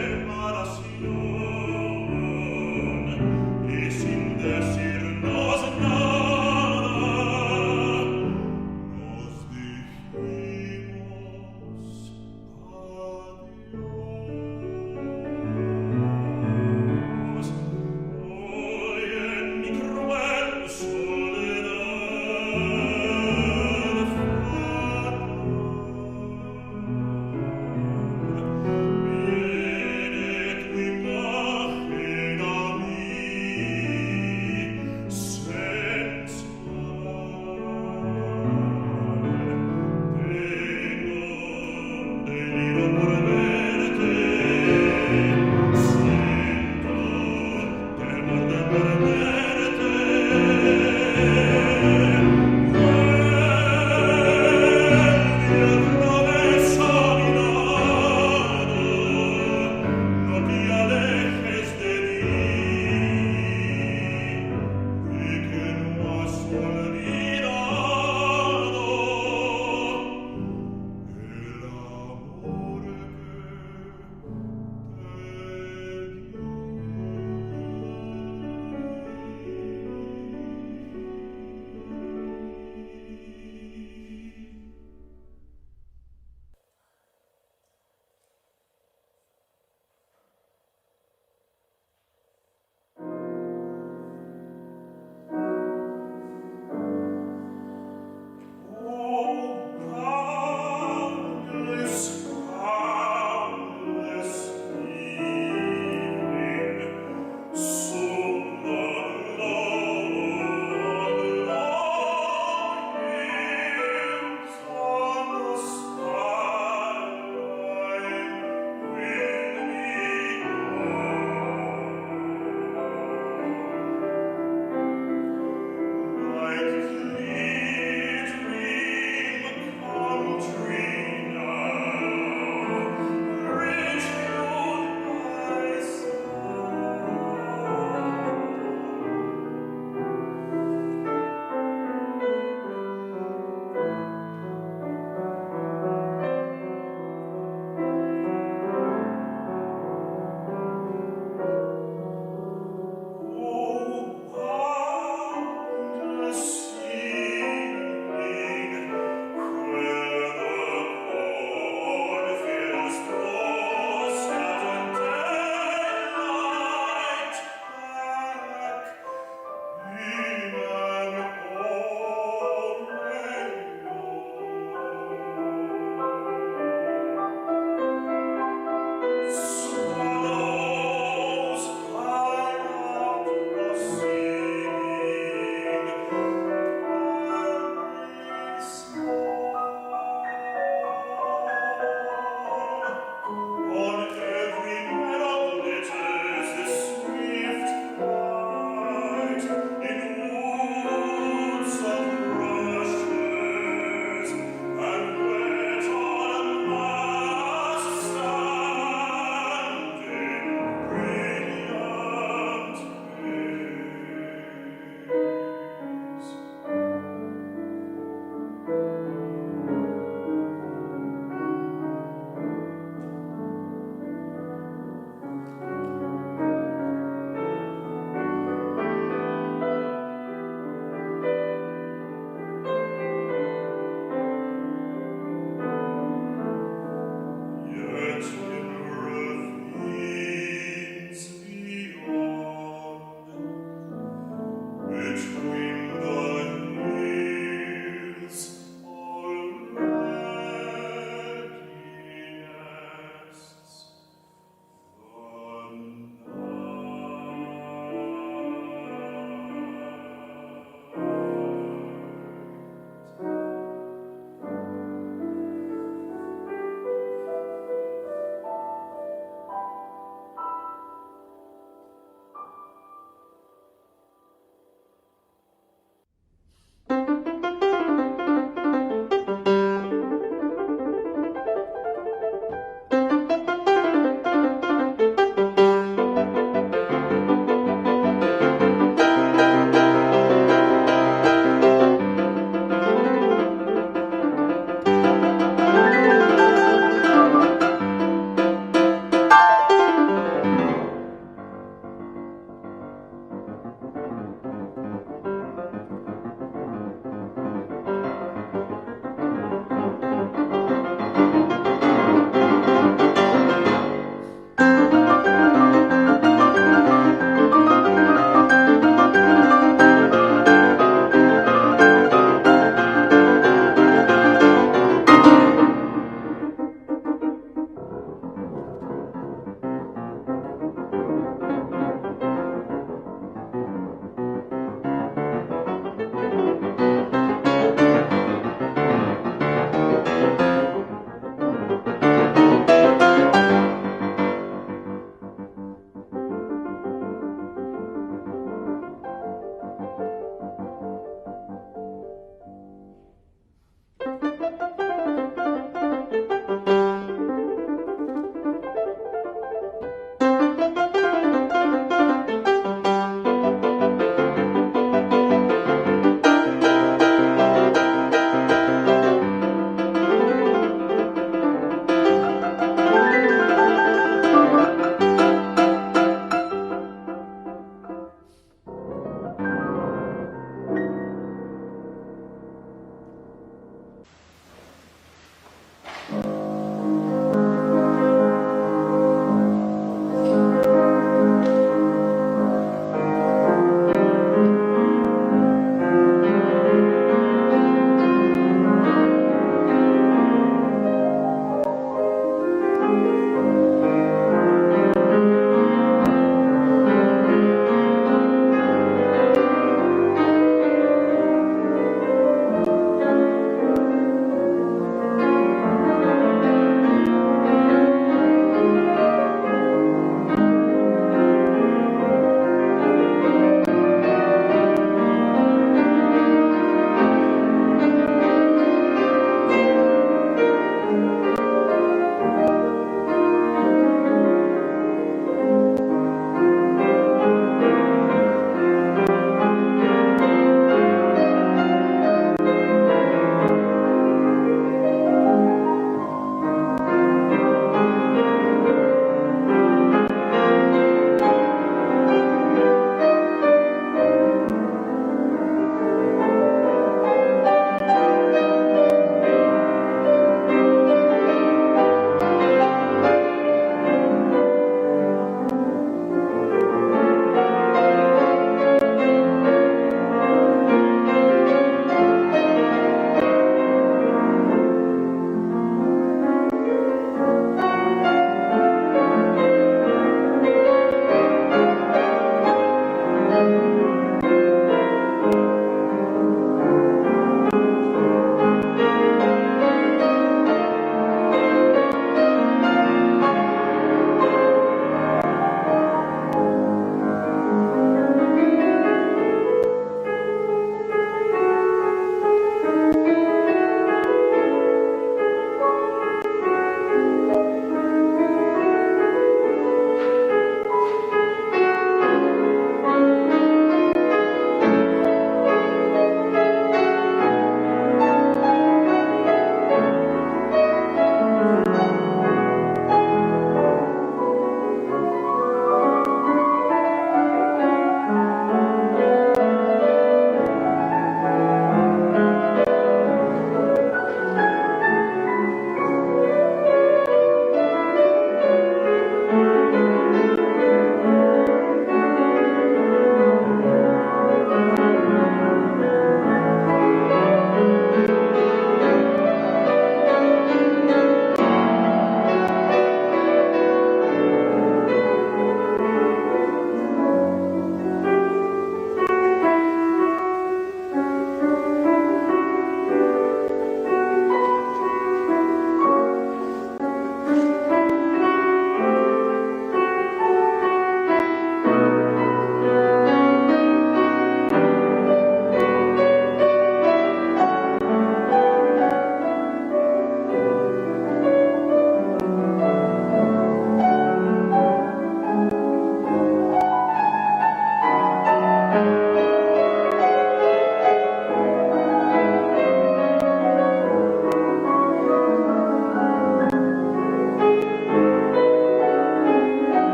Viene qui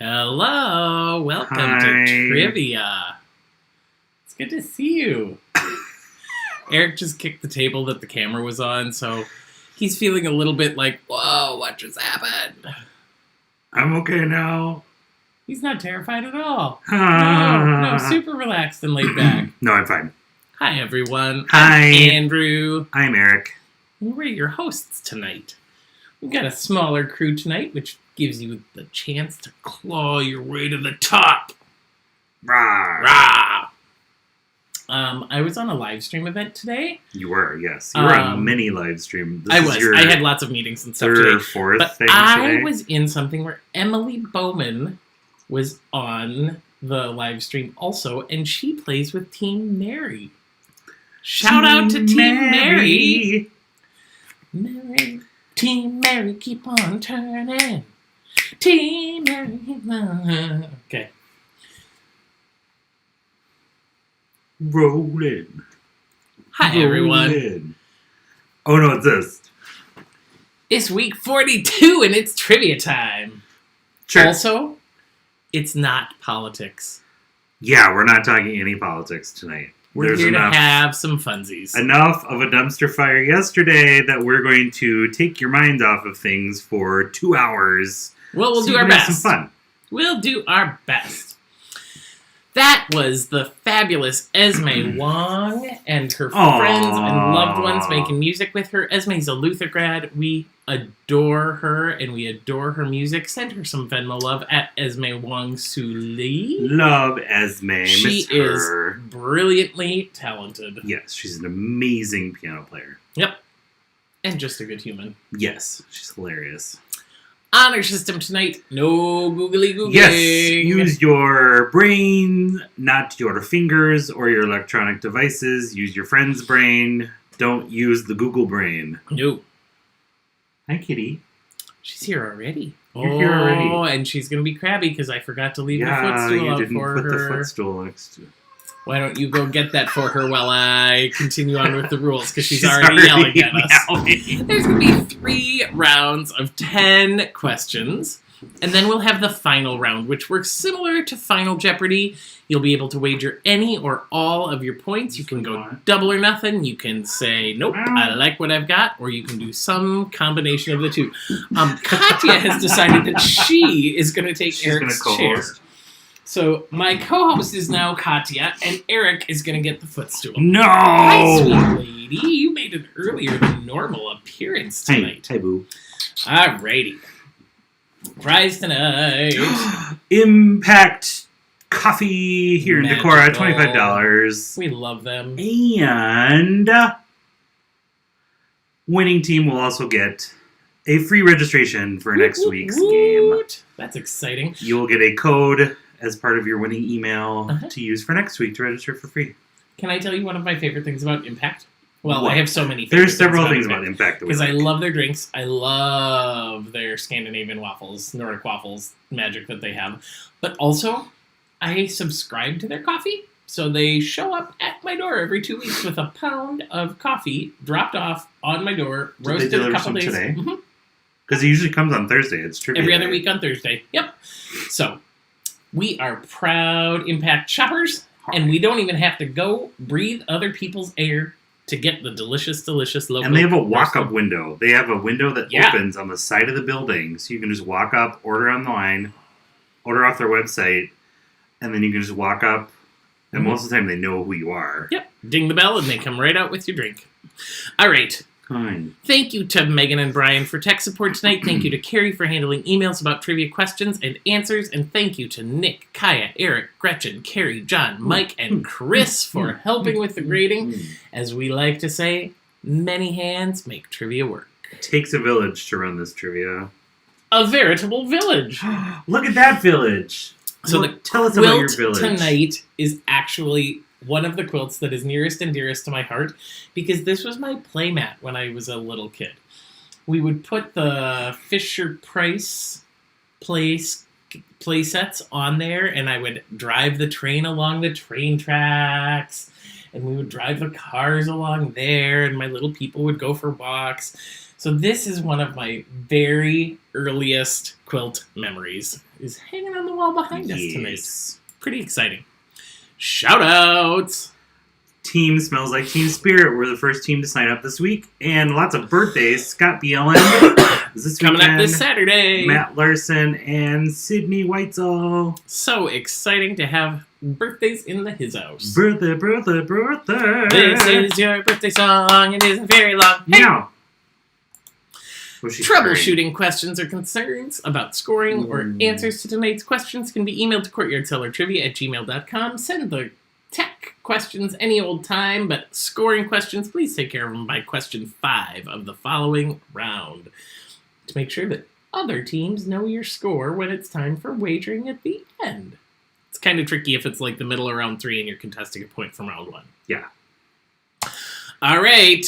Hello, welcome to Trivia. It's good to see you. Eric just kicked the table that the camera was on, so he's feeling a little bit like, whoa, what just happened? I'm okay now. He's not terrified at all. No, super relaxed and laid back. No, I'm fine. Hi, everyone. Hi. I'm Andrew. I'm Eric. And we're your hosts tonight. We've got a smaller crew tonight, which gives you the chance to claw your way to the top. Rah. Rah! I was on a live stream event today. You were, yes. You were on a mini live stream. I was. I had lots of meetings and stuff third today. or fourth but thing I today. was in something where Emily Bowman was on the live stream also, and she plays with Team Mary. Shout out to Team Mary. Mary. Team Mary, keep on turning. Team Mary. Okay. Rolling. Hi, everyone. Oh, no, it's this. It's week 42, and it's trivia time. Sure. Also, it's not politics. Yeah, we're not talking any politics tonight. We're here to have some funsies. Enough of a dumpster fire yesterday that we're going to take your mind off of things for 2 hours. Well, we'll so do our best. Have some fun. We'll do our best. That was the fabulous Esme Wong and her friends and loved ones making music with her. Esme's a Luther grad. We adore her and we adore her music. Send her some Venmo love at Esme Wong Suli. Love Esme. She is brilliantly talented. Yes, she's an amazing piano player. Yep. And just a good human. Yes, she's hilarious. Honor system tonight. No googly googling. Yes, use your brain, not your fingers or your electronic devices. Use your friend's brain. Don't use the Google brain. No. Hi, Kitty. She's here already. You're here already. Oh, and she's going to be crabby because I forgot to leave the footstool out for her. Yeah, you didn't put the footstool next to it. Why don't you go get that for her while I continue on with the rules, because she's already yelling at us. There's going to be 3 rounds of 10 questions, and then we'll have the final round, which works similar to Final Jeopardy. You'll be able to wager any or all of your points. You can go double or nothing. You can say, nope, I like what I've got, or you can do some combination of the two. Katya has decided that she is going to take Eric's chair. So my co-host is now Katya, and Eric is going to get the footstool. No! Hi, sweet lady. You made an earlier than normal appearance tonight. Hey, boo. Alrighty. Prize tonight. Impact Coffee here in Decorah, $25. We love them. And winning team will also get a free registration for next week's game. That's exciting. You will get a code as part of your winning email to use for next week to register for free. Can I tell you one of my favorite things about Impact? Well, what? I have so many. There's several things about Impact because I love their drinks. I love their Scandinavian waffles, Nordic waffles magic that they have. But also, I subscribe to their coffee. So they show up at my door every 2 weeks with a pound of coffee dropped off on my door, roasted a couple days. Today? Because it usually comes on Thursday. It's trivia every other day. week on Thursday. Yep. So we are proud Impact shoppers, and we don't even have to go breathe other people's air to get the delicious, delicious local. And they have a walk-up window. They have a window that opens on the side of the building, so you can just walk up, order online, order off their website, and then you can just walk up. And most of the time, they know who you are. Yep. Ding the bell, and they come right out with your drink. All right. Kind. Thank you to Megan and Brian for tech support tonight. Thank you to Carrie for handling emails about trivia questions and answers. And thank you to Nick, Kaya, Eric, Gretchen, Carrie, John, Mike, and Chris for helping with the grading. As we like to say, many hands make trivia work. It takes a village to run this trivia. A veritable village. Look at that village. So tell us about your village. Tonight is actually one of the quilts that is nearest and dearest to my heart, because this was my playmat when I was a little kid. We would put the Fisher-Price play sets on there, and I would drive the train along the train tracks, and we would drive the cars along there, and my little people would go for walks. So this is one of my very earliest quilt memories. Is hanging on the wall behind us tonight. Pretty exciting. Shout-outs! Team Smells Like Teen Spirit were the first team to sign up this week. And lots of birthdays. Scott Bielen is this coming weekend. up this Saturday. Matt Larson and Sydney Whitesall. So exciting to have birthdays in his house. Birthday. This is your birthday song. It isn't very long. Hey. Now. Troubleshooting questions or concerns about scoring or answers to tonight's questions can be emailed to courtyardcellartrivia@gmail.com. Send the tech questions any old time, but scoring questions, please take care of them by question 5 of the following round to make sure that other teams know your score when it's time for wagering at the end. It's kind of tricky if it's like the middle of round 3 and you're contesting a point from round 1. Yeah. All right.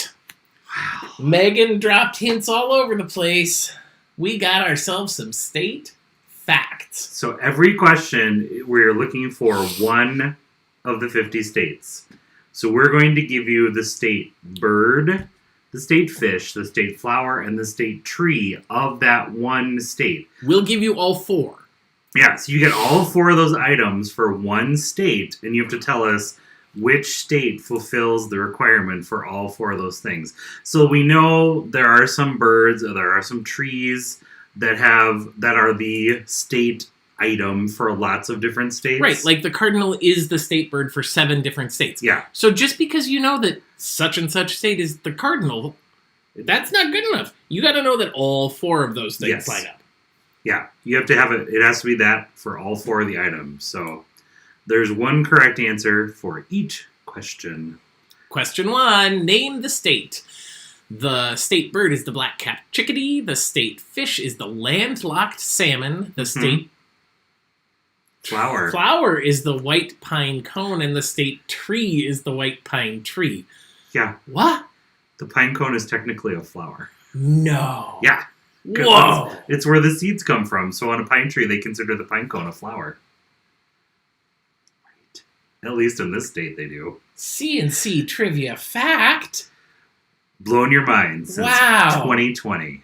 Wow. Megan dropped hints all over the place. We got ourselves some state facts. So every question, we're looking for one of the 50 states. So we're going to give you the state bird, the state fish, the state flower, and the state tree of that one state. We'll give you all 4. Yeah, so you get all 4 of those items for one state, and you have to tell us which state fulfills the requirement for all 4 of those things. So we know there are some birds, or there are some trees that are the state item for lots of different states. Right, like the cardinal is the state bird for 7 different states. Yeah. So just because you know that such and such state is the cardinal, that's not good enough. You got to know that all 4 of those things line up. Yeah, you have to have it has to be that for all 4 of the items. So there's one correct answer for each question. Question 1, name the state. The state bird is the black-capped chickadee. The state fish is the landlocked salmon. The state flower is the white pine cone, and the state tree is the white pine tree. Yeah. What? The pine cone is technically a flower. No. Yeah. Whoa. It's where the seeds come from. So on a pine tree, they consider the pine cone a flower. Right. At least in this state, they do. C&C Trivia fact. Blown your mind since 2020.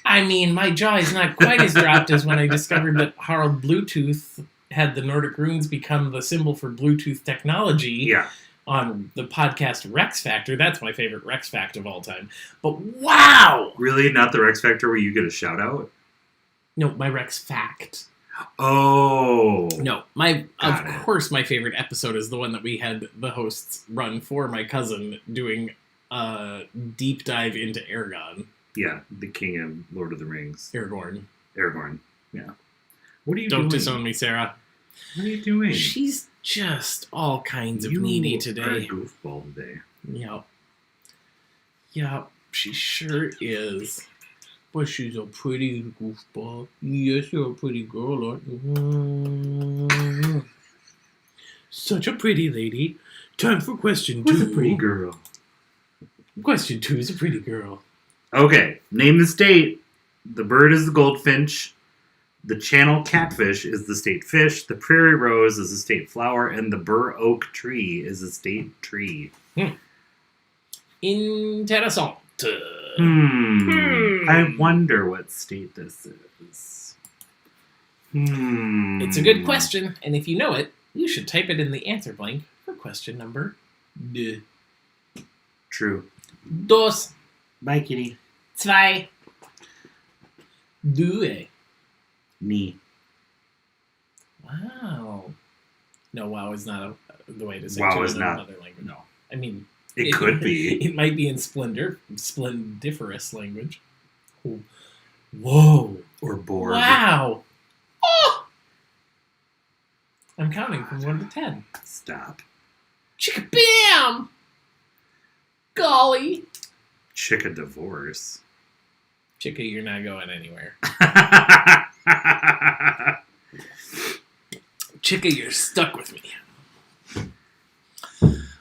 I mean, my jaw is not quite as dropped as when I discovered that Harald Bluetooth had the Nordic runes become the symbol for Bluetooth technology on the podcast Rex Factor. That's my favorite Rex Fact of all time. But wow! Really? Not the Rex Factor where you get a shout out? No, my Rex Fact. Oh. No, of course my favorite episode is the one that we had the hosts run for my cousin doing a deep dive into Aragorn. Yeah, the king of Lord of the Rings. Aragorn. Yeah. What are you doing? Don't doing? disown me, Sarah. What are you doing? She's just all kinds of needy today. You're a goofball today. Yep, she sure is. But she's a pretty goofball. Yes, you're a pretty girl, aren't you? Such a pretty lady. Time for question 2. Who's a pretty girl? Question 2 is a pretty girl. Okay, name the state. The bird is the goldfinch. The channel catfish is the state fish. The prairie rose is the state flower. And the bur oak tree is the state tree. Interessant. I wonder what state this is. It's a good question, and if you know it, you should type it in the answer blank for question number 2. True. 2. Bye, kitty. 2. 2. Me. Wow. No, wow is not the way to say wow two is in not another language. No. I mean, it could be. It might be in splendiferous language. Whoa. Or bored. Wow. Oh! I'm counting from 1 to 10. Stop. Chicka bam! Golly. Chicka divorce. Chicka, you're not going anywhere. Chicka, you're stuck with me.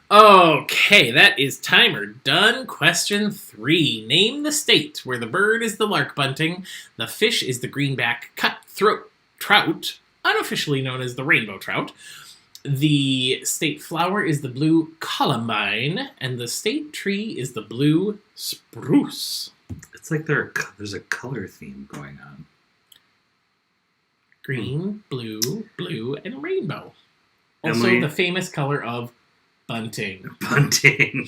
Okay, that is timer done. Question 3. Name the state where the bird is the lark bunting, the fish is the greenback cutthroat trout, unofficially known as the rainbow trout, the state flower is the blue columbine, and the state tree is the blue spruce. It's like there's a color theme going on. Green, blue, and rainbow. Also, Emily, the famous color of bunting. Bunting.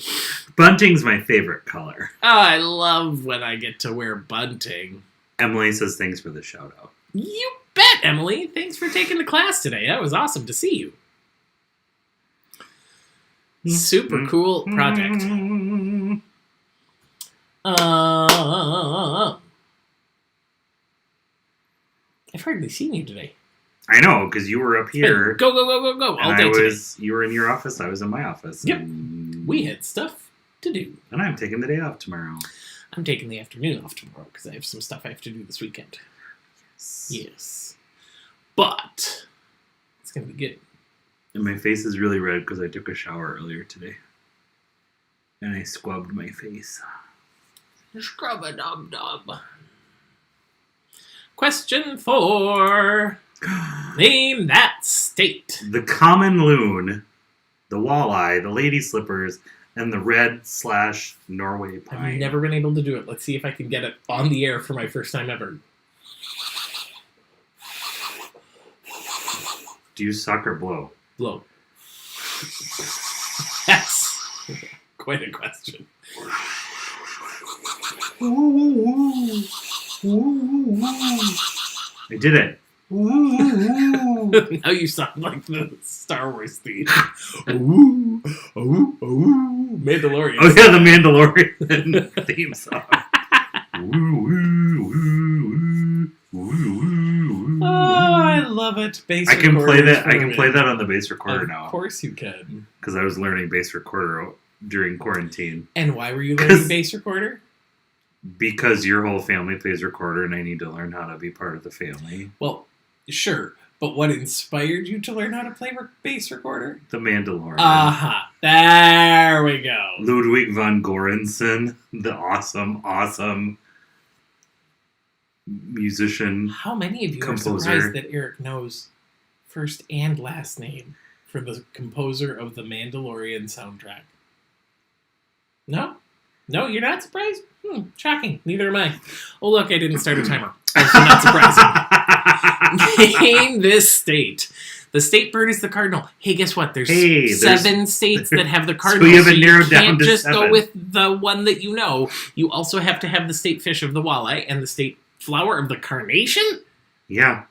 Bunting's my favorite color. Oh, I love when I get to wear bunting. Emily says thanks for the shout out. You bet, Emily. Thanks for taking the class today. That was awesome to see you. Super cool project. I've hardly seen you today. I know, because you were up here. Hey, go all day today. You were in your office, I was in my office. Yep. We had stuff to do. And I'm taking the day off tomorrow. I'm taking the afternoon off tomorrow because I have some stuff I have to do this weekend. Yes. But it's going to be good. And my face is really red because I took a shower earlier today. And I squabbed my face. Scrub-a-dub-dub. Question 4. Name that state. The common loon, the walleye, the lady slippers, and the red/Norway pine. I've never been able to do it. Let's see if I can get it on the air for my first time ever. Do you suck or blow? Blow. That's quite a question. I did it. Now you sound like the Star Wars theme. Ooh, ooh, ooh, Mandalorian. Oh yeah, the Mandalorian theme song. Oh, I love it. Bass I can play that. I recorder can play that on the bass recorder now. Of course you can. Because I was learning bass recorder during quarantine. And why were you learning bass recorder? Because your whole family plays recorder, and I need to learn how to be part of the family. Well, sure. But what inspired you to learn how to play bass recorder? The Mandalorian. Aha. There we go. Ludwig von Göransson, the awesome musician. How many of you composer. are surprised that Eric knows first and last name for the composer of the Mandalorian soundtrack? No? No, you're not surprised? Shocking. Neither am I. Oh, look, I didn't start a timer. Also not surprising. Name this state. The state bird is the cardinal. Hey, guess what? There's 7 states that have the cardinal. So you have it narrowed down to 7. You can't just go with the one that you know. You also have to have the state fish of the walleye and the state flower of the carnation? Yeah.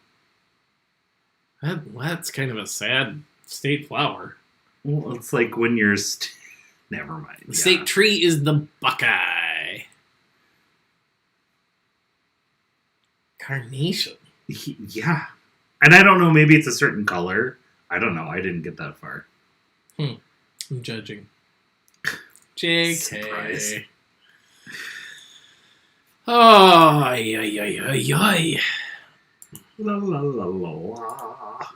That's kind of a sad state flower. Well, it's like when you're... Never mind. The state tree is the buckeye. Carnation. Yeah. And I don't know, maybe it's a certain color. I don't know. I didn't get that far. I'm judging. JK. Surprise. Oh, ay. La la la la la.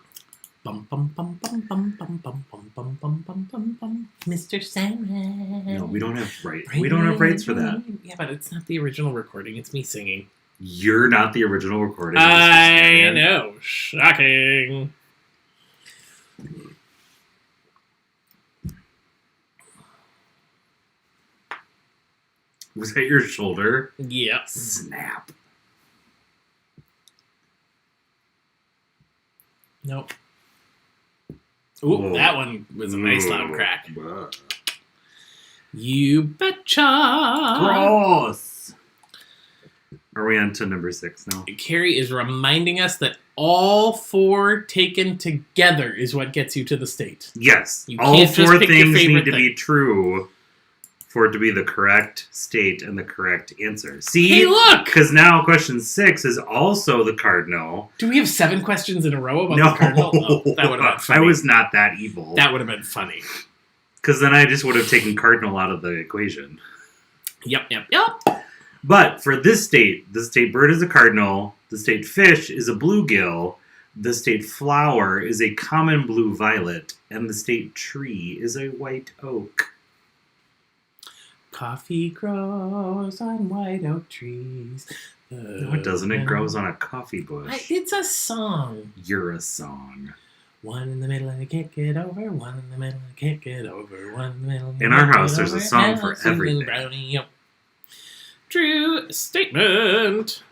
Bum bum bum bum bum bum bum bum bum bum bum bum bum. Mr. Sandman. No, we don't have rights. We don't have rights for that. Yeah, but it's not the original recording. It's me singing. You're not the original recording. I know. Shocking. Was that your shoulder? Yep. Snap. Nope. Ooh, that one was a nice loud crack. You betcha. Gross. Are we on to number 6 now? Carrie is reminding us that all 4 taken together is what gets you to the state. Yes. You all can't just 4 pick your things favorite need to be true for it to be the correct state and the correct answer. See? Hey, look! Because now question 6 is also the cardinal. Do we have 7 questions in a row about the cardinal? Oh, that would have been funny. I was not that evil. That would have been funny. Because then I just would have taken cardinal out of the equation. Yep. But for this state, the state bird is a cardinal, the state fish is a bluegill, the state flower is a common blue violet, and the state tree is a white oak. Coffee grows on white oak trees. No, it doesn't. It grows on a coffee bush. It's a song. You're a song. One in the middle and I can't get over. One in the middle and I can't get over. One in the middle. In our house, there's a song for everything. Brownie, yep. True statement.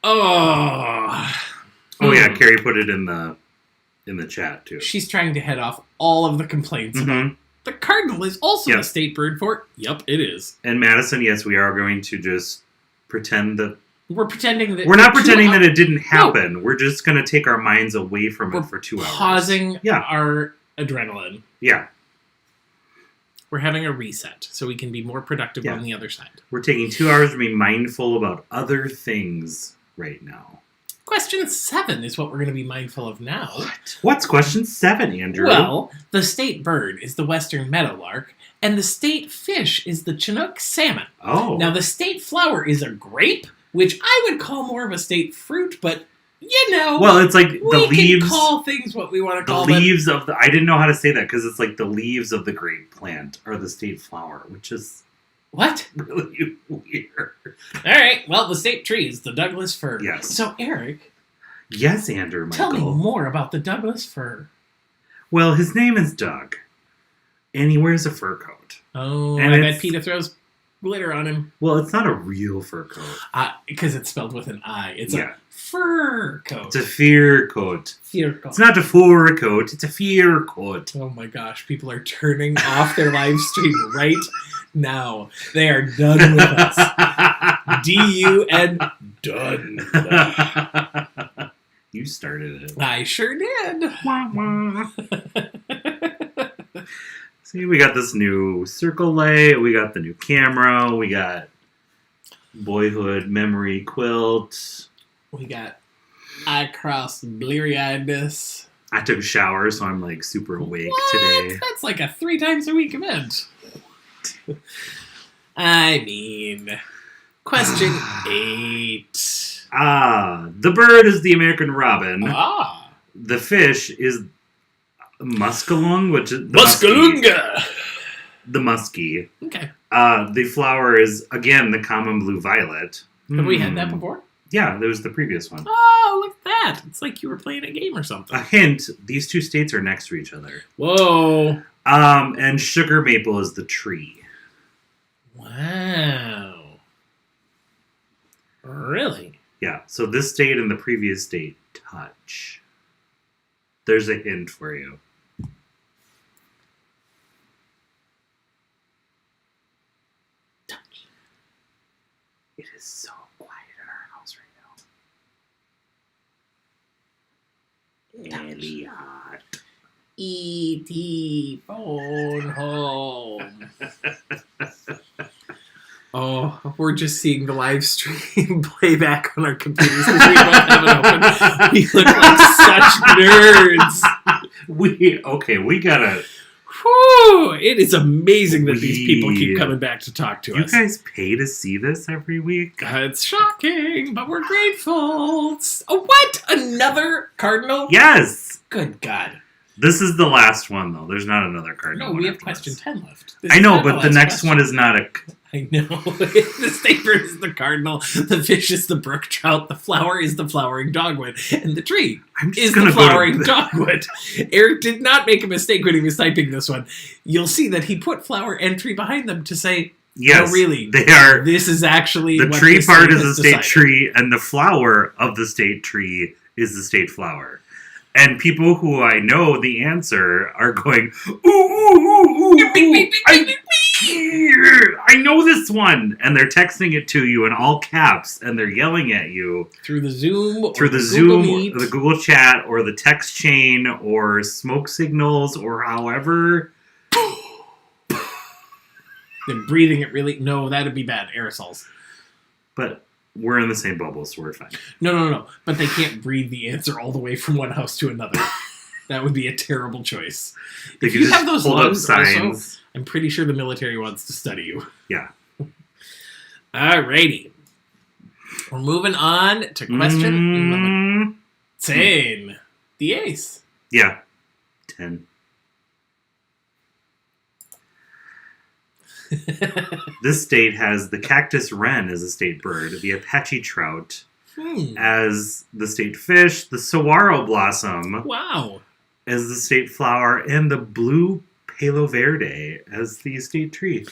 Oh yeah, Carrie put it in the chat too. She's trying to head off all of the complaints about the cardinal is also a state bird for. Yep, it is. And Madison, yes, we are going to just pretend that we're pretending that we're not pretending that it didn't happen. No. We're just going to take our minds away from it for 2 hours. Pausing our adrenaline. Yeah. We're having a reset so we can be more productive on the other side. We're taking 2 hours to be mindful about other things right now. Question 7 is what we're going to be mindful of now. What? What's question 7, Andrew? Well, the state bird is the western meadowlark, and the state fish is the Chinook salmon. Oh. Now, the state flower is a grape, which I would call more of a state fruit, but, you know... Well, it's like the leaves... We can call things what we want to call them. The leaves of the... I didn't know how to say that, because it's like the leaves of the grape plant are the state flower, which is... What? Really weird. All right. Well, the state tree is the Douglas fir. Yes. So, Eric. Yes, Andrew, Michael. Tell me more about the Douglas fir. Well, his name is Doug, and he wears a fur coat. Oh, and I bet PETA throws glitter on him. Well, it's not a real fur coat. Because it's spelled with an I. It's a fur coat. It's a fear coat. Fear coat. It's not a fur coat. It's a fear coat. Oh my gosh. People are turning off their live stream right now. They are done with us. D-U-N. Done. You started it. I sure did. See, we got this new circle light. We got the new camera. We got boyhood memory quilt. We got eye cross bleary-eyedness. I took a shower, so I'm like super awake today. That's like a 3 times a week event. I mean, question 8. The bird is the American robin. The fish is muskellunge, which is Muskalunga. The muskie. Okay. The flower is again the common blue violet. Have we had that before? Yeah, there was the previous one. Oh, look at that! It's like you were playing a game or something. A hint: these 2 states are next to each other. Whoa. And sugar maple is the tree. Wow. Really? Yeah, so this state and the previous state touch. There's a hint for you. Touch. It is so quiet in our house right now. Elliot. E.T. phone home. Oh, we're just seeing the live stream playback on our computers because we don't have it open. We look like such nerds. We gotta... Whew, it is amazing that these people keep coming back to talk to us. You guys pay to see this every week? It's shocking, but we're grateful. Oh, what? Another cardinal? Yes! Good God. This is the last one, though. There's not another cardinal. No, we have question 10 left. I know, but the next one is not a... I know. The state bird is the cardinal, the fish is the brook trout, the flower is the flowering dogwood, and the tree is the flowering dogwood. Eric did not make a mistake when he was typing this one. You'll see that he put flower and tree behind them to say, yes, no, really, they are. This is actually the tree part is the state tree, and the flower of the state tree is the state flower. And people who I know the answer are going, ooh, ooh, ooh, ooh, I know this one. And they're texting it to you in all caps, and they're yelling at you. Through the Zoom, or the Google chat, or the text chain, or smoke signals, or however. They're breathing it really... No, that'd be bad. Aerosols. But... we're in the same bubble, so we're fine. No. But they can't breathe the answer all the way from one house to another. That would be a terrible choice. If you have those lungs, also, I'm pretty sure the military wants to study you. Yeah. Alrighty. We're moving on to question number 10. The ace. Yeah. 10. This state has the cactus wren as a state bird, the Apache trout as the state fish, the saguaro blossom. Wow. as the state flower and the blue Palo Verde as the state tree.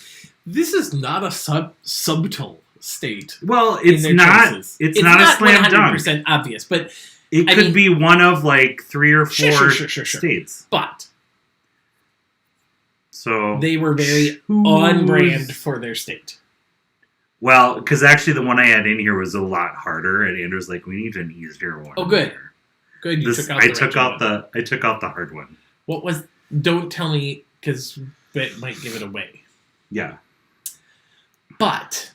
This is not a subtle state. Well, it's not. Choices. It's not a slam 100% dunk. obvious, but it could be one of like 3 or 4 states. But so they were very on brand for their state. Well, because actually the one I had in here was a lot harder, and Andrew's like, "We need an easier one." Oh, good. Good. I took out the hard one. What was? Don't tell me, because it might give it away. Yeah. But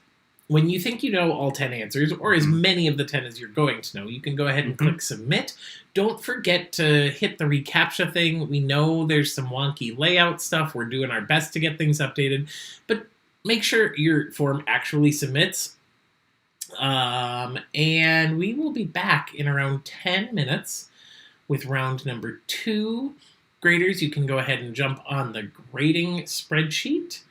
when you think you know all 10 answers, or as many of the 10 as you're going to know, you can go ahead and click submit. Don't forget to hit the reCAPTCHA thing. We know there's some wonky layout stuff. We're doing our best to get things updated. But make sure your form actually submits. And we will be back in around 10 minutes with round number 2. Graders, you can go ahead and jump on the grading spreadsheet.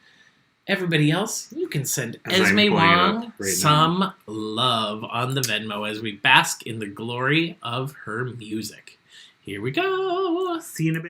Everybody else, you can send Esme Wong some love on the Venmo as we bask in the glory of her music. Here we go. See you in a bit.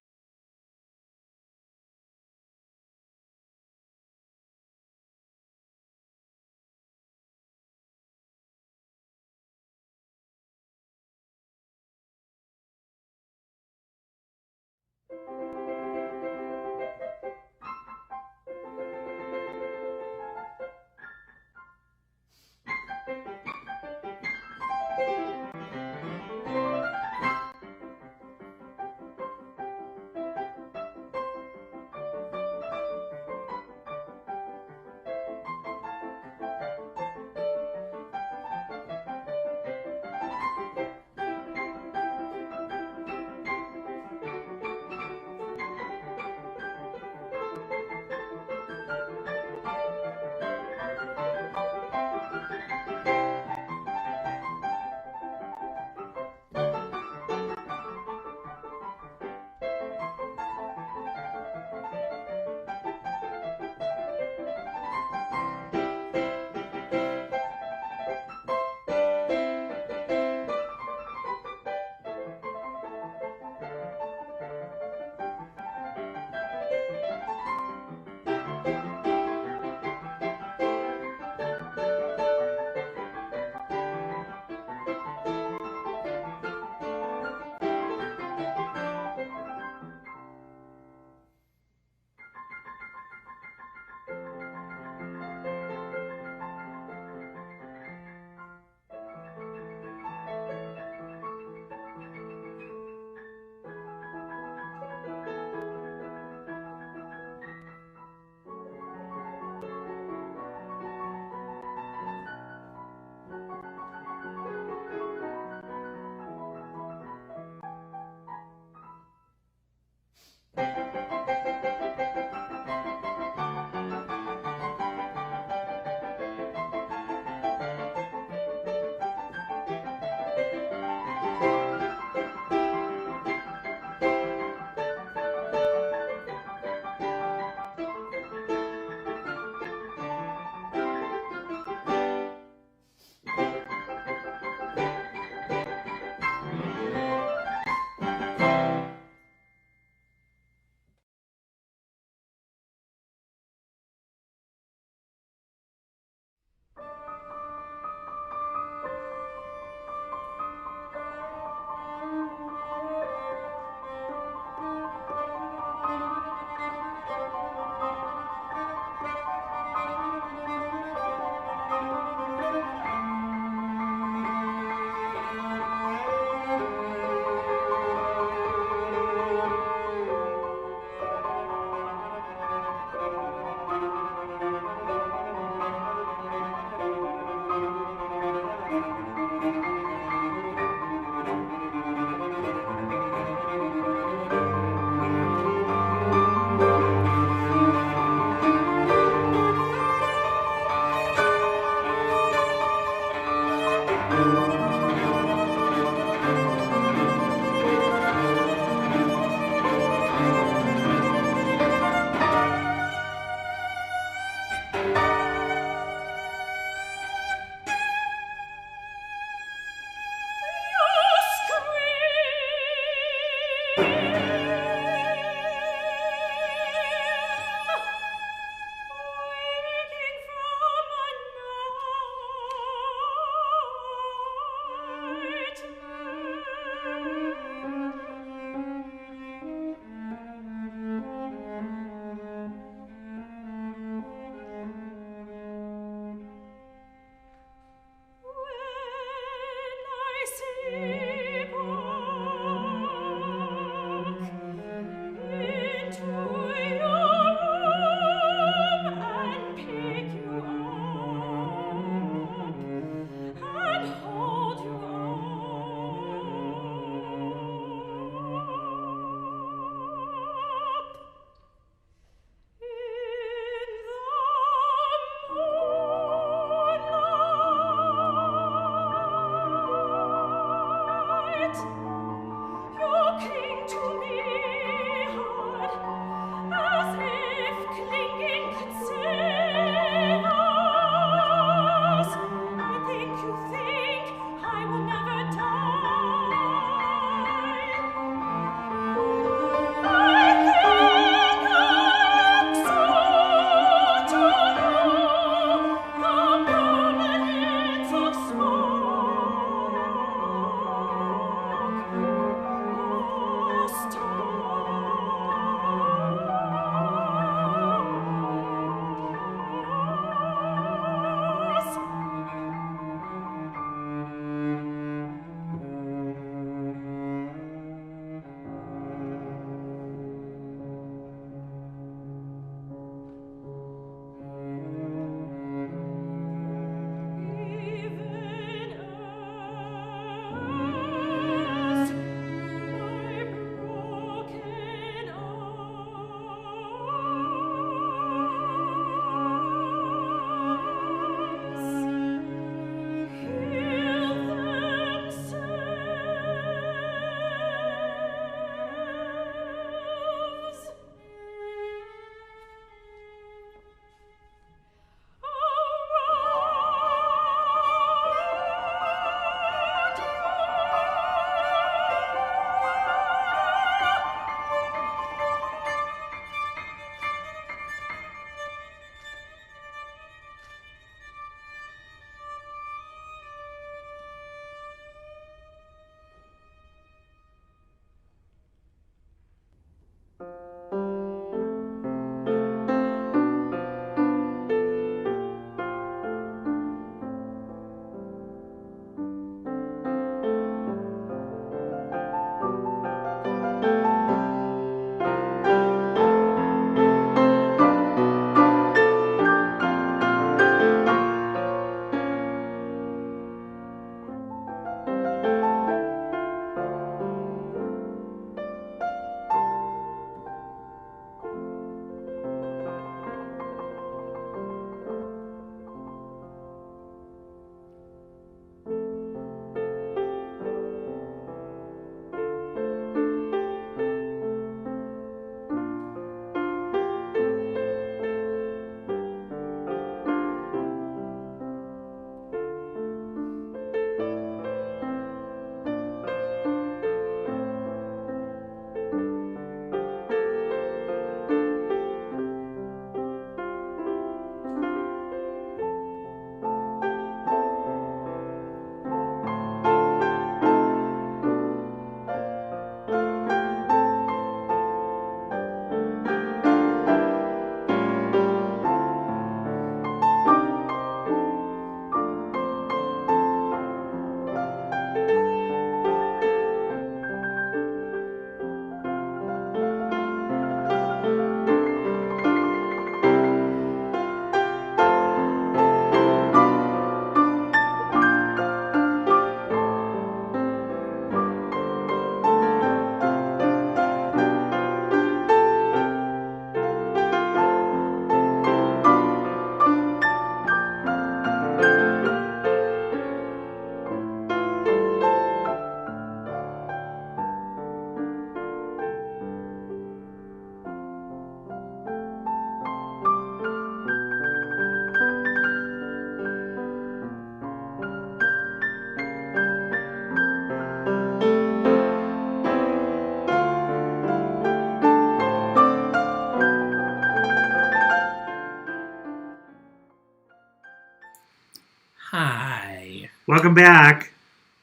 Hi. Welcome back.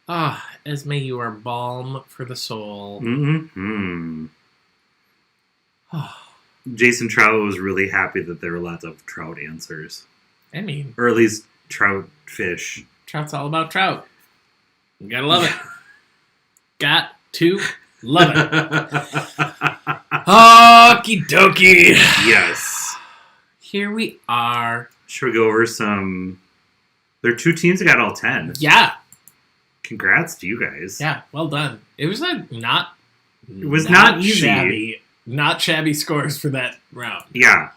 Ah, Esme, you are balm for the soul. Mm-hmm. Jason Trout was really happy that there were lots of trout answers. I mean... Or at least trout fish. Trout's all about trout. You gotta love it. Got to love it. Okie dokie. Yes. Here we are. Should we go over some... There are 2 teams that got all 10. Yeah. Congrats to you guys. Yeah, well done. It was not easy. Shabby, not shabby scores for that round. Yeah.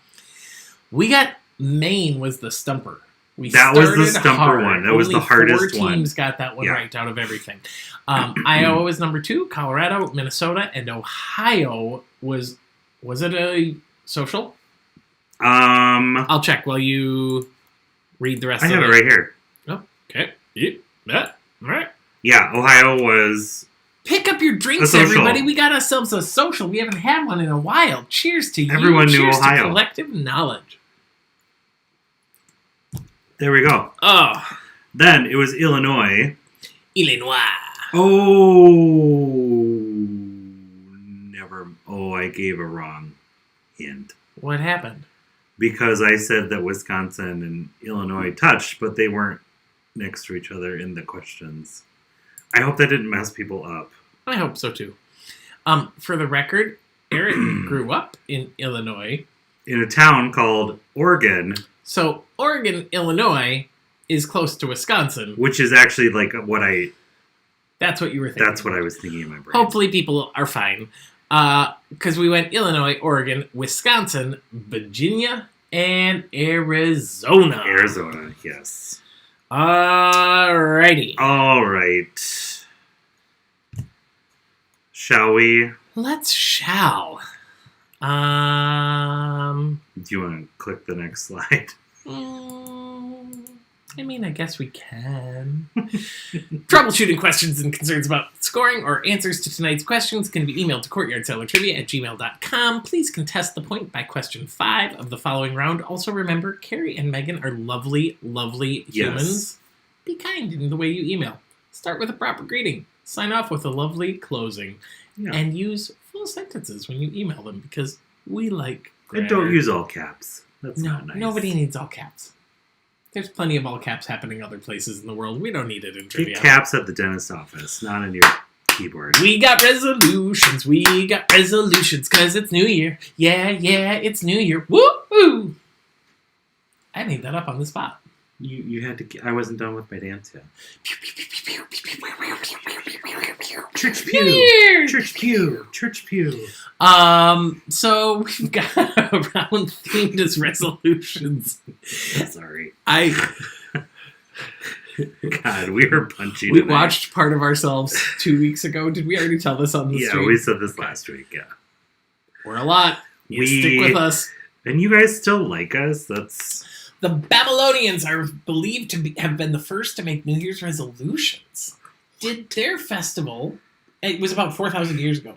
We got Maine was the stumper. That was the stumper one. That was the hardest one. 4 teams got that one right out of everything. Iowa was number 2. Colorado, Minnesota, and Ohio was it a social? I'll check while you read the rest of it. I have it right here. Oh, okay. Yeah. All right. Yeah, Ohio was... Pick up your drinks, everybody. We got ourselves a social. We haven't had one in a while. Cheers to you. Everyone knew Cheers Ohio. To collective knowledge. There we go. Oh. Then it was Illinois. Oh, I gave a wrong hint. What happened? Because I said that Wisconsin and Illinois touched, but they weren't next to each other in the questions. I hope that didn't mess people up. I hope so, too. For the record, Eric grew up in Illinois. In a town called Oregon. So, Oregon, Illinois is close to Wisconsin. Which is actually like what I... That's what you were thinking. That's what I was thinking in my brain. Hopefully people are fine. Because we went Illinois, Oregon, Wisconsin, Virginia, and Arizona. Arizona, yes. Alrighty. All right. Shall we? Shall. Do you want to click the next slide? I guess we can. Troubleshooting questions and concerns about scoring or answers to tonight's questions can be emailed to courtyardcellartrivia@gmail.com. Please contest the point by question 5 of the following round. Also remember, Carrie and Megan are lovely, lovely humans. Be kind in the way you email. Start with a proper greeting. Sign off with a lovely closing. Yeah. And use full sentences when you email them because we like grammar. And don't use all caps. That's not nice. Nobody needs all caps. There's plenty of all caps happening other places in the world. We don't need it in trivia. Get caps at the dentist's office, not on your keyboard. We got resolutions. Because it's New Year. Yeah, it's New Year. Woo-hoo! I made that up on the spot. You had to... I wasn't done with my dance yet. Church pew. Church pew. Church pew. So we've got a round themed as resolutions. Sorry. God, we were punchy We tonight. watched part of ourselves 2 weeks ago. Did we already tell this on the stream? Yeah, we said this last week, yeah. We're a lot. Stick with us. And you guys still like us? That's... The Babylonians are believed to have been the first to make New Year's resolutions. Did their festival... It was about 4,000 years ago.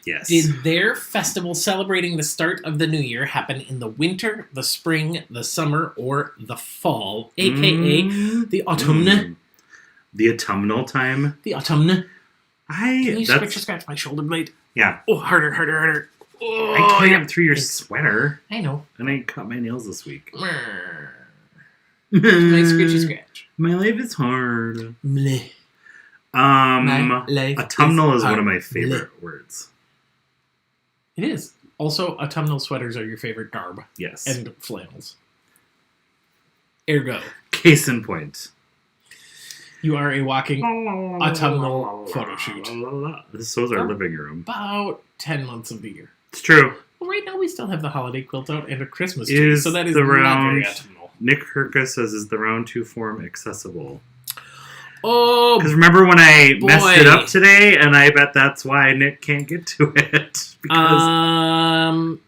Yes. Did their festival celebrating the start of the new year happen in the winter, the spring, the summer, or the fall? A.K.A. the autumn. The autumnal time? The autumn. Can you scratch my shoulder blade? Yeah. Oh, harder. Oh, I climbed through your sweater. I know. And I cut my nails this week. Nice scratchy scratch. My life is hard. Mleh. Autumnal is one of my favorite words. It is. Also, autumnal sweaters are your favorite garb. Yes. And flannels. Ergo. Case in point. You are a walking autumnal photo shoot. This was our living room. About 10 months of the year. It's true. Well, right now we still have the holiday quilt out and a Christmas tree, so that is not very autumnal. Nick Herka says, is the round 2 form accessible? Oh, because remember when I messed it up today, and I bet that's why Nick can't get to it. Because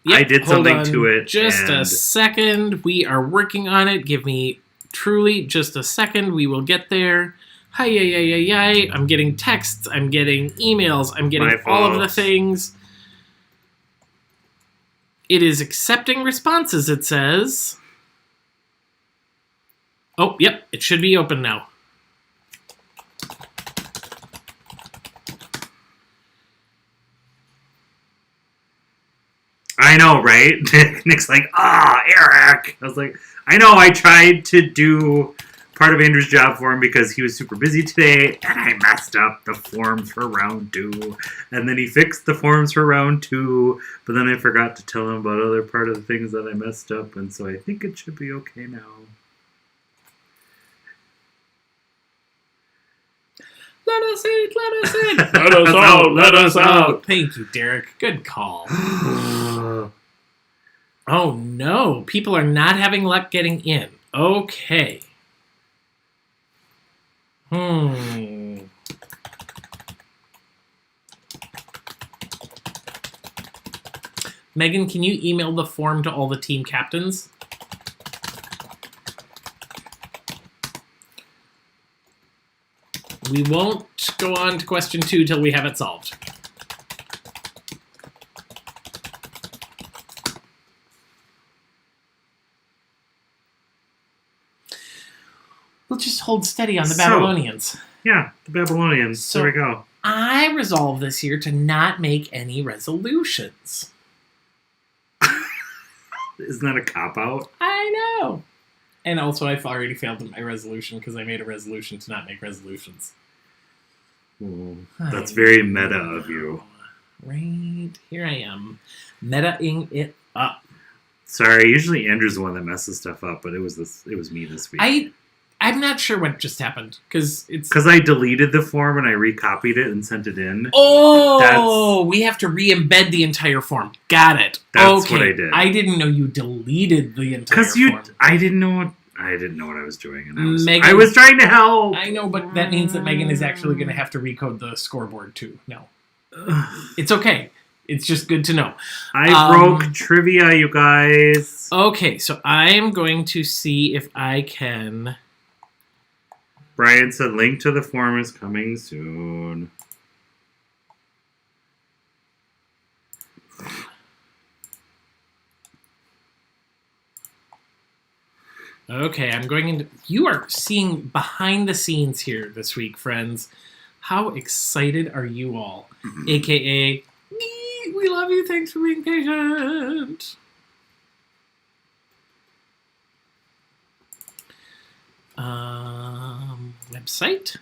I did something to it. Just a second. We are working on it. Give me truly just a second. We will get there. Hi. I'm getting texts. I'm getting emails. I'm getting all of the things. It is accepting responses, it says. Oh, yep. It should be open now. I know, right? Nick's like, Eric. I was like, I know, I tried to do part of Andrew's job for him because he was super busy today, and I messed up the forms for round 2. And then he fixed the forms for round 2, but then I forgot to tell him about other part of the things that I messed up, and so I think it should be okay now. Let us in, let us in. Let us out, let us out. Thank you, Derek. Good call. Oh, no. People are not having luck getting in. Okay. Megan, can you email the form to all the team captains? We won't go on to question 2 till we have it solved. We'll just hold steady on the Babylonians. Yeah, the Babylonians. So there we go. I resolved this year to not make any resolutions. Isn't that a cop-out? I know. And also, I've already failed at my resolution because I made a resolution to not make resolutions. That's very meta of you. Right. Here I am. Meta-ing it up. Sorry, usually Andrew's the one that messes stuff up, but it was me this week. I'm not sure what just happened because I deleted the form and I recopied it and sent it in. Oh, we have to re-embed the entire form. Got it. That's what I did. I didn't know you deleted the entire form. I didn't know what I was doing, and I was trying to help. I know, but that means that Megan is actually going to have to recode the scoreboard too. No, it's okay. It's just good to know. I broke trivia, you guys. Okay, so I am going to see if I can. Brian said link to the form is coming soon. Okay, I'm going into... You are seeing behind the scenes here this week, friends. How excited are you all? AKA, we love you, thanks for being patient. Website?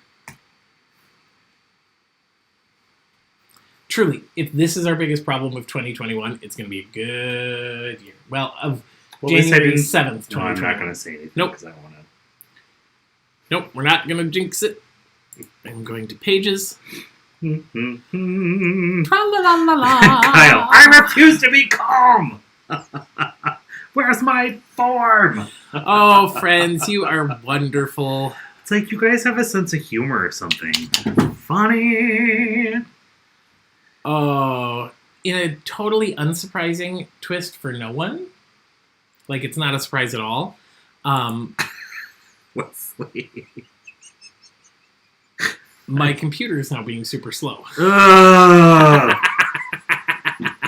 Truly, if this is our biggest problem of 2021, it's going to be a good year. Well, of January 7th, 2021. No, I'm not going to say anything because I want to... Nope, we're not going to jinx it. I'm going to pages. Tra-la-la-la-la. Kyle, I refuse to be calm! Where's my form? Oh, friends, you are wonderful. It's like you guys have a sense of humor or something. Funny. Oh, in a totally unsurprising twist for no one. Like, it's not a surprise at all. Wesley. My computer is now being super slow.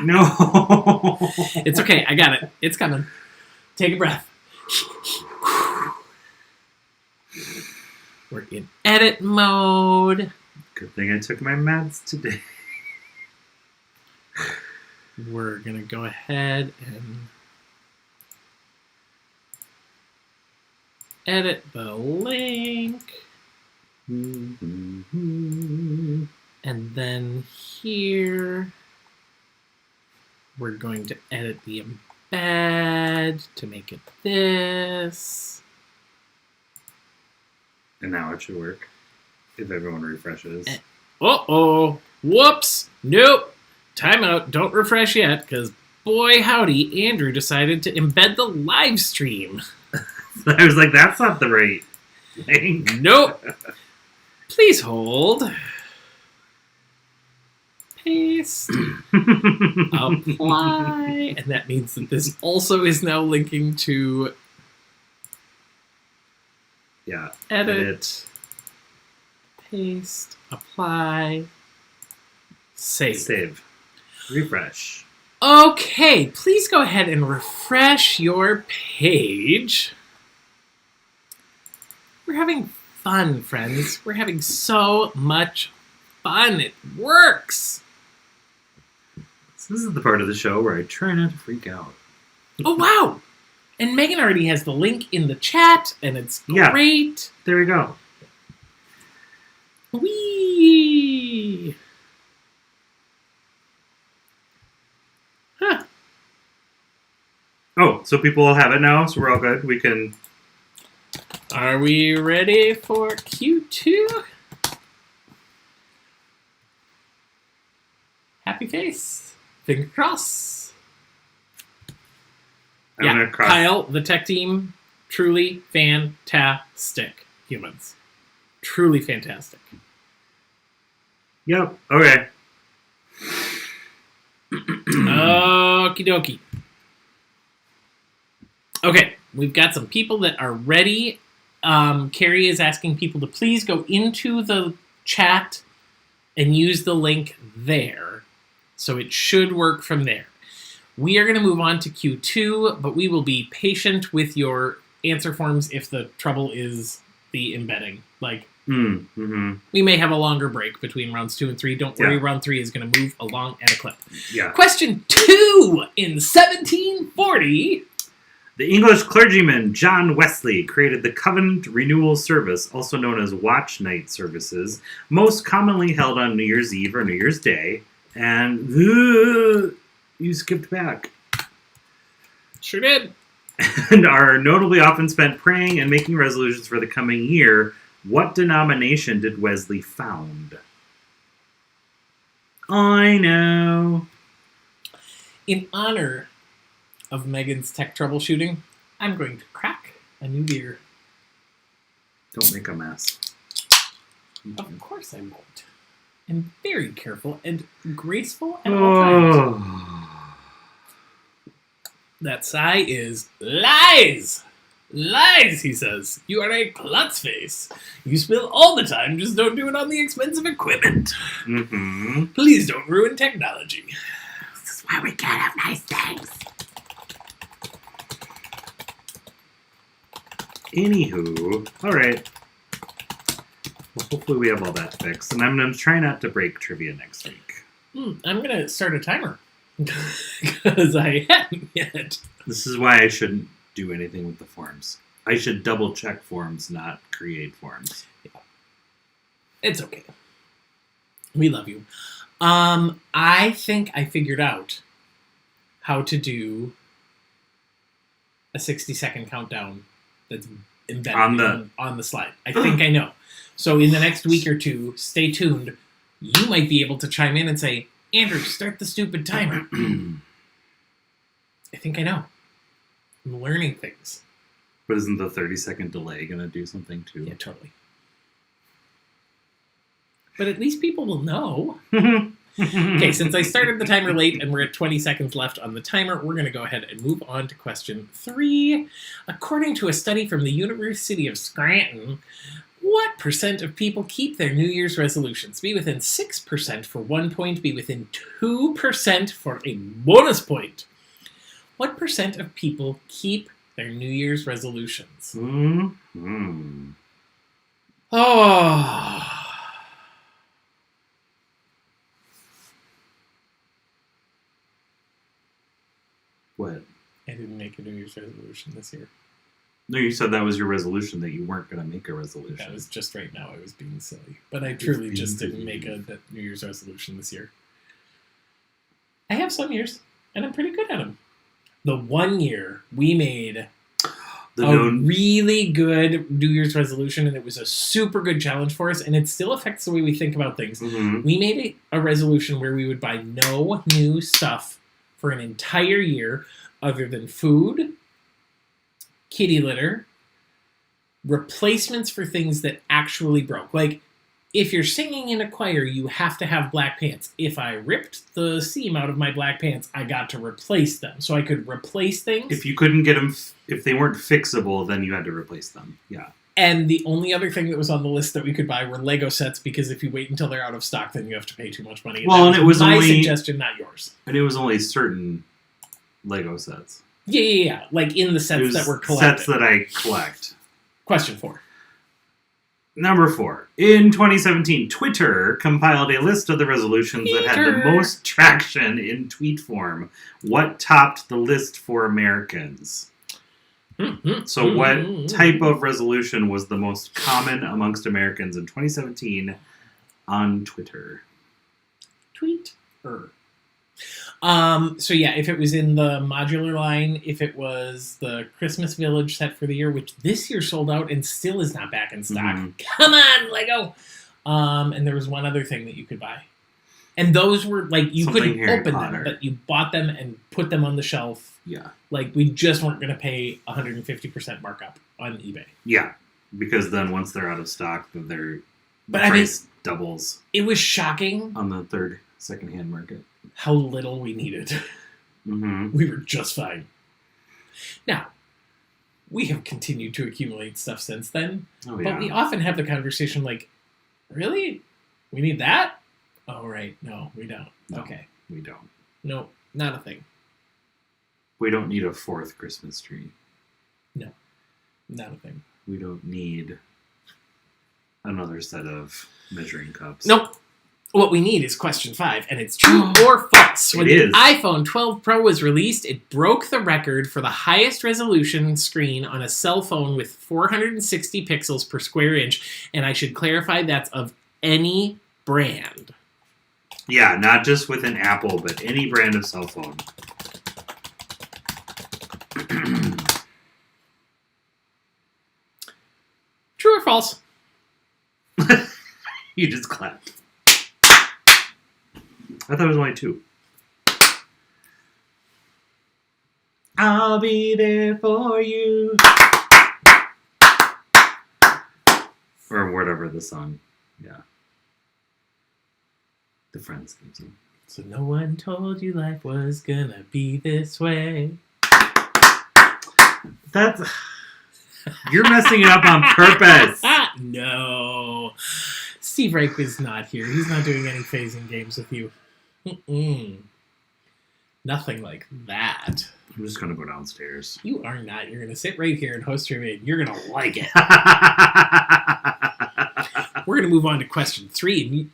No. It's okay. I got it. It's coming. Take a breath. We're in edit mode. Good thing I took my meds today. We're going to go ahead and edit the link. And then here, we're going to edit the embed to make it this. And now it should work if everyone refreshes. Uh-oh. Whoops. Nope. Timeout. Don't refresh yet, because boy howdy, Andrew decided to embed the live stream. I was like, that's not the right link. Nope. Please hold. Paste. Apply. And that means that this also is now linking to edit. Paste. Apply. Save. Refresh. Okay, please go ahead and refresh your page. We're having fun, friends. We're having so much fun. It works. So this is the part of the show where I try not to freak out. Oh, wow. And Megan already has the link in the chat, and it's great. There we go. Whee! Huh. Oh, so people will have it now, so we're all good. We can... Are we ready for Q2? Happy face. Finger cross. Kyle, the tech team, truly fantastic humans. Truly fantastic. Yep. Okay. Okie dokie. Okay, we've got some people that are ready. Carrie is asking people to please go into the chat and use the link there. So it should work from there. We are going to move on to Q2, but we will be patient with your answer forms if the trouble is the embedding. Like, we may have a longer break between rounds 2 and 3. Don't worry, round 3 is going to move along at a clip. Yeah. Question 2. In 1740... the English clergyman John Wesley created the Covenant Renewal Service, also known as Watch Night Services, most commonly held on New Year's Eve or New Year's Day. And you skipped back. Sure did. And are notably often spent praying and making resolutions for the coming year. What denomination did Wesley found? I know. In honor of Megan's tech troubleshooting, I'm going to crack a new beer. Don't make a mess. Of course I won't. I'm very careful and graceful at all times. That sigh is lies! Lies, he says. You are a klutz face. You spill all the time, just don't do it on the expensive equipment. Please don't ruin technology. This is why we can't have nice things. Anywho, alright. Well, hopefully we have all that fixed. And I'm going to try not to break trivia next week. I'm going to start a timer. Because I haven't yet. This is why I shouldn't do anything with the forms. I should double check forms, not create forms. Yeah. It's okay. We love you. I think I figured out how to do a 60-second countdown that's embedded on the slide. I think I know. So in the next week or two, stay tuned. You might be able to chime in and say, Andrew, start the stupid timer. I think I know. I'm learning things. But isn't the 30-second delay going to do something too? Yeah, totally. But at least people will know. Okay, since I started the timer late and we're at 20 seconds left on the timer, we're going to go ahead and move on to question 3. According to a study from the University of Scranton, what percent of people keep their New Year's resolutions? Be within 6% for 1 point, be within 2% for a bonus point. What percent of people keep their New Year's resolutions? Oh... What? I didn't make a New Year's resolution this year. No, you said that was your resolution, that you weren't going to make a resolution. That was just right now. I was being silly. But I truly just didn't make a New Year's resolution this year. I have some years, and I'm pretty good at them. The one year we made really good New Year's resolution, and it was a super good challenge for us, and it still affects the way we think about things. We made a resolution where we would buy no new stuff for an entire year other than food, kitty litter, replacements for things that actually broke. Like, if you're singing in a choir, you have to have black pants. If I ripped the seam out of my black pants, I got to replace them. So I could replace things. If you couldn't get them, if they weren't fixable, then you had to replace them. Yeah. And the only other thing that was on the list that we could buy were Lego sets, because if you wait until they're out of stock, then you have to pay too much money. Well, and it was my suggestion, not yours. And it was only certain Lego sets. Yeah. Like in the sets that were collected. Sets that I collect. Question 4. Number 4. In 2017, Twitter compiled a list of the resolutions that had the most traction in tweet form. What topped the list for Americans? So what type of resolution was the most common amongst Americans in 2017 on Twitter? Tweet-er. So yeah, if it was in the modular line, if it was the Christmas Village set for the year, which this year sold out and still is not back in stock. Come on, Lego! And there was one other thing that you could buy. And those were, like, you couldn't open them, but you bought them and put them on the shelf. Yeah. Like, we just weren't going to pay 150% markup on eBay. Yeah, because then once they're out of stock, the price doubles. It was shocking. On the secondhand market. How little we needed. We were just fine. Now, we have continued to accumulate stuff since then. But we often have the conversation like, really? We need that? Oh, right. No, we don't. No, okay. We don't. No, not a thing. We don't need a 4th Christmas tree. No, not a thing. We don't need another set of measuring cups. Nope. What we need is question 5, and it's true or false. When the iPhone 12 Pro was released, it broke the record for the highest resolution screen on a cell phone with 460 pixels per square inch, and I should clarify that's of any brand. Yeah, not just with an Apple, but any brand of cell phone. True or false? You just clapped. I thought it was only 2. I'll be there for you. Or whatever the song. Yeah. The Friends theme song. So no one told you life was gonna be this way. That's... You're messing it up on purpose. No. Steve Reich is not here. He's not doing any phasing games with you. Nothing like that. I'm just going to go downstairs. You are not. You're going to sit right here and host your maid. You're going to like it. We're going to move on to question 3.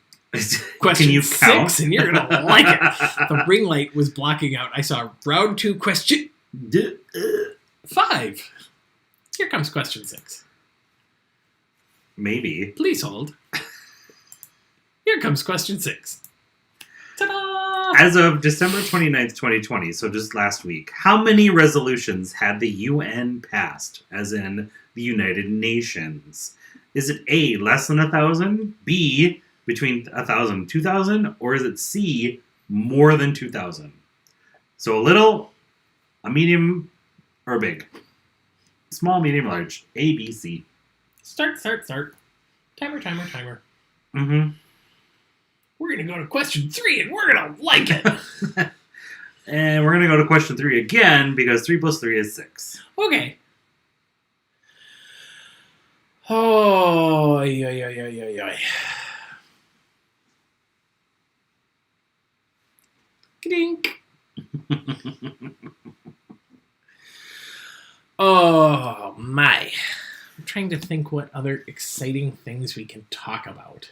Question 6, and you're going to like it. The ring light was blocking out. I saw round 2 question 5. Here comes question 6. Maybe. Please hold. Here comes question 6. Ta-da! As of December 29th, 2020, so just last week, how many resolutions had the UN passed, as in the United Nations? Is it A, less than 1,000, B, between 1,000 and 2,000, or is it C, more than 2,000? So a little, a medium, or a big? Small, medium, large. A, B, C. Start. Timer. We're going to go to question 3, and we're going to like it. And we're going to go to question 3 again, because 3 plus 3 is 6. Okay. Oh, yeah. Dink. Oh, my. I'm trying to think what other exciting things we can talk about.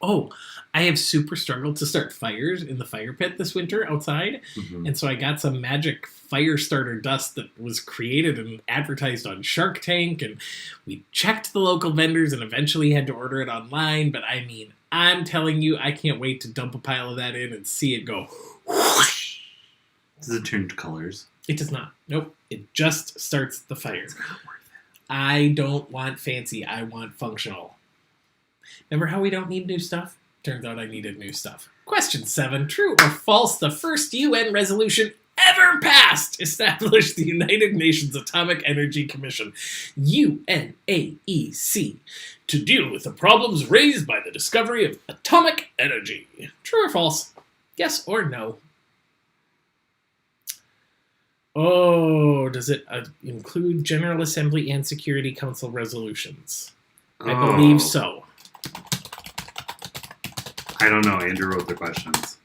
Oh, I have super struggled to start fires in the fire pit this winter outside. And so I got some magic fire starter dust that was created and advertised on Shark Tank. And we checked the local vendors and eventually had to order it online. But I mean, I'm telling you, I can't wait to dump a pile of that in and see it go whoosh. Does it turn colors? It does not. Nope. It just starts the fire. It's not worth it. I don't want fancy. I want functional. Remember how we don't need new stuff? Turns out I needed new stuff. Question 7. True or false? The first UN resolution ever passed established the United Nations Atomic Energy Commission, UNAEC, to deal with the problems raised by the discovery of atomic energy. True or false? Yes or no? Oh, does it include General Assembly and Security Council resolutions? I believe so. I don't know. Andrew wrote the questions.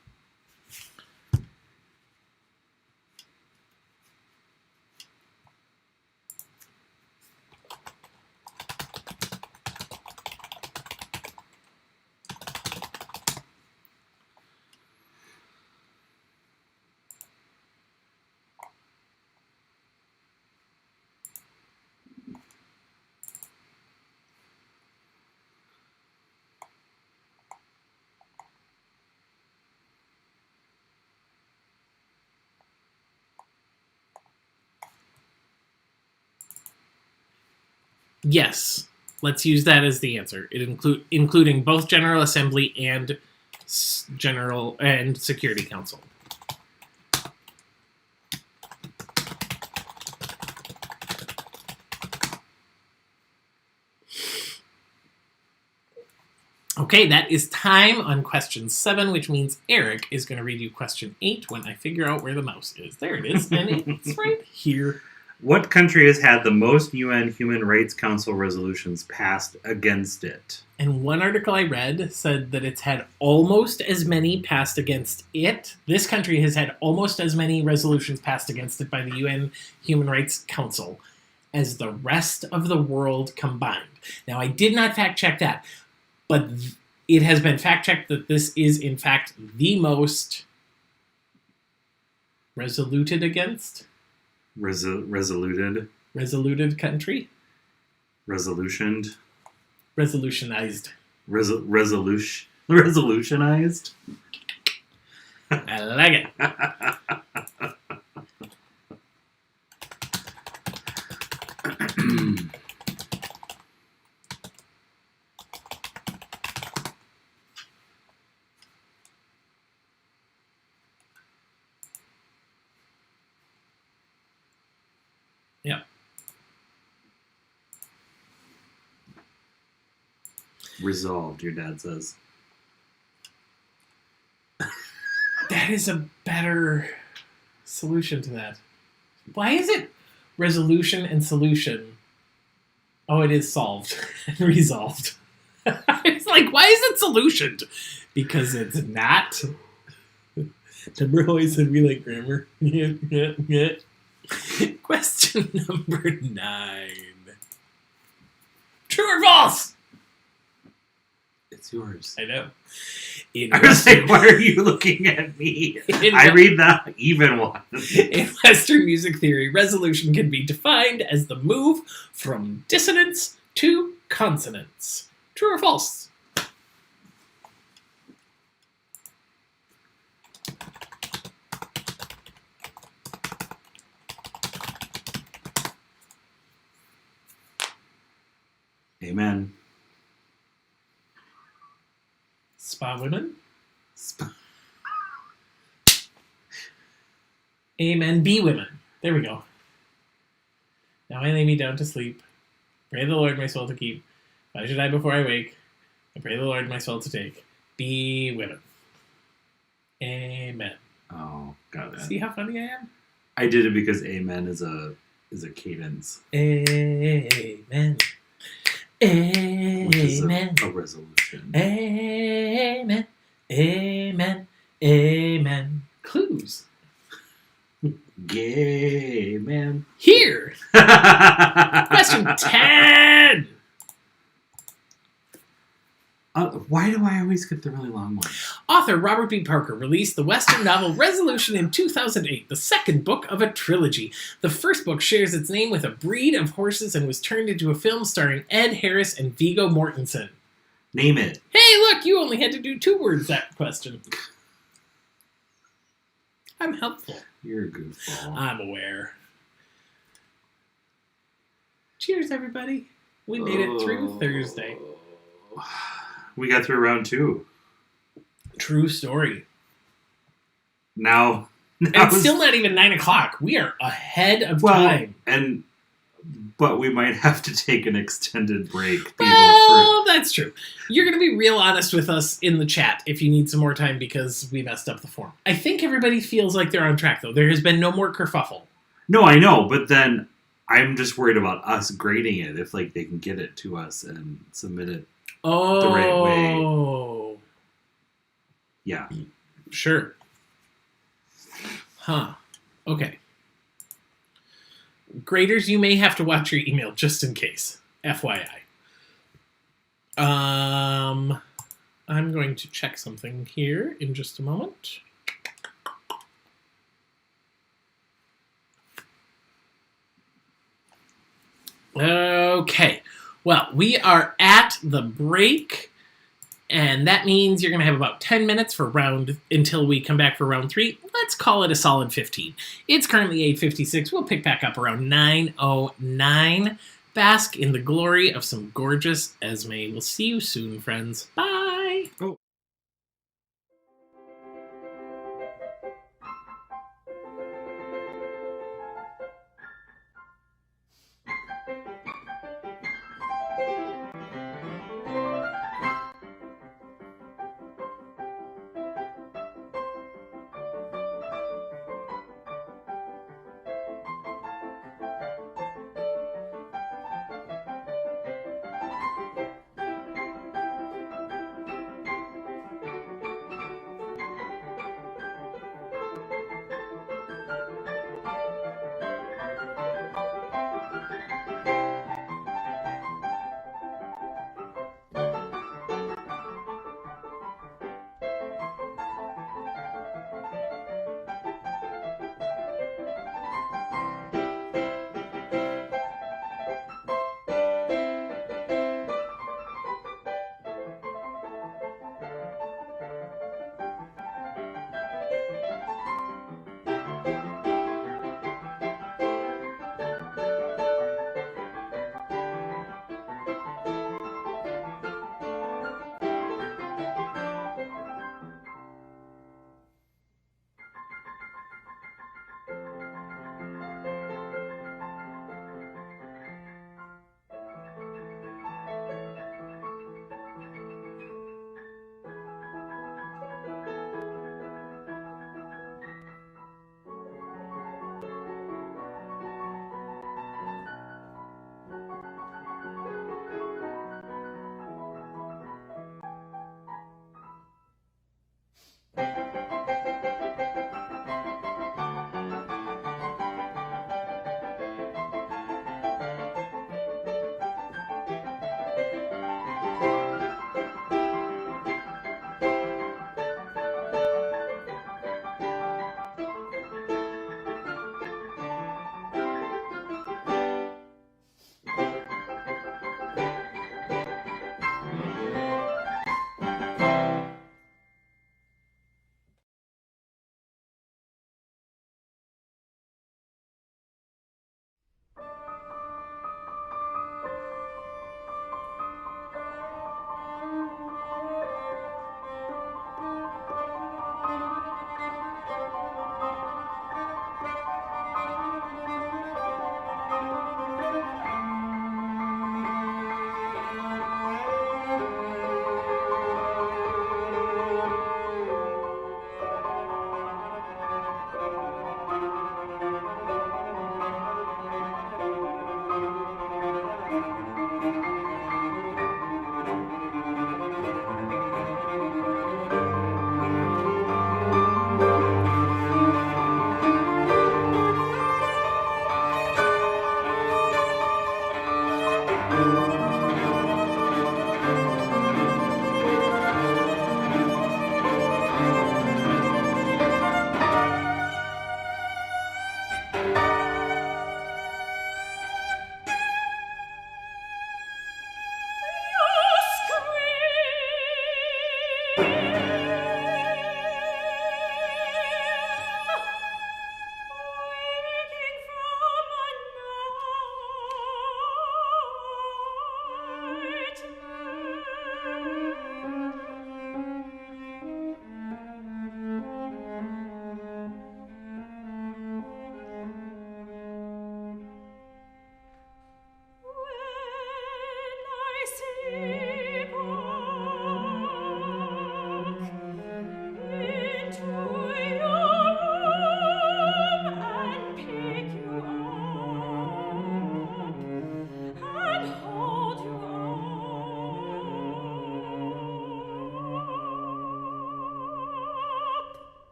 Yes. Let's use that as the answer. It including both General Assembly and General and Security Council. Okay, that is time on question 7, which means Eric is going to read you question 8 when I figure out where the mouse is. There it is, and it's right here. What country has had the most UN Human Rights Council resolutions passed against it? And one article I read said that it's had almost as many passed against it. This country has had almost as many resolutions passed against it by the UN Human Rights Council as the rest of the world combined. Now, I did not fact check that, but it has been fact checked that this is, in fact, the most resoluted against. Resoluted country. Resolutioned. Resolutionized. Resolutionized. I like it. Yeah. Resolved, your dad says. That is a better solution to that. Why is it resolution and solution? Oh, it is solved and resolved. It's like, why is it solutioned? Because it's not. Remember how I said we like grammar? Yeah. Question number 9. True or false? It's yours. I know. I was like, why are you looking at me? I read the even one. In Western music theory, resolution can be defined as the move from dissonance to consonance. True or false? Amen. Spa women? Amen. Be women. There we go. Now I lay me down to sleep. Pray the Lord my soul to keep. If I should die before I wake, I pray the Lord my soul to take. Be women. Amen. Oh, got it. See how funny I am? I did it because amen is a cadence. Amen. Amen. Which is a resolution. Amen. Amen. Amen. Clues. Gay man. Here. Question 10. Why do I always get the really long ones? Author Robert B. Parker released the Western novel Resolution in 2008, the second book of a trilogy. The first book shares its name with a breed of horses and was turned into a film starring Ed Harris and Viggo Mortensen. Name it. Hey, look, you only had to do 2 words that question. I'm helpful. You're a goofball. I'm aware. Cheers, everybody. We made it through Thursday. We got through round 2. True story. Now it's still not even 9 o'clock. We are ahead of time. But we might have to take an extended break. Well, that's true. You're going to be real honest with us in the chat if you need some more time because we messed up the form. I think everybody feels like they're on track, though. There has been no more kerfuffle. No, I know, but then I'm just worried about us grading it if they can get it to us and submit it the right way. Yeah. Sure. Huh. Okay. Graders, you may have to watch your email just in case. FYI. I'm going to check something here in just a moment. Okay. Well, we are at the break, and that means you're going to have about 10 minutes until we come back for round 3. Let's call it a solid 15. It's currently 8:56. We'll pick back up around 9:09. bask in the glory of some gorgeous Esme. We'll see you soon, friends. Bye! Oh.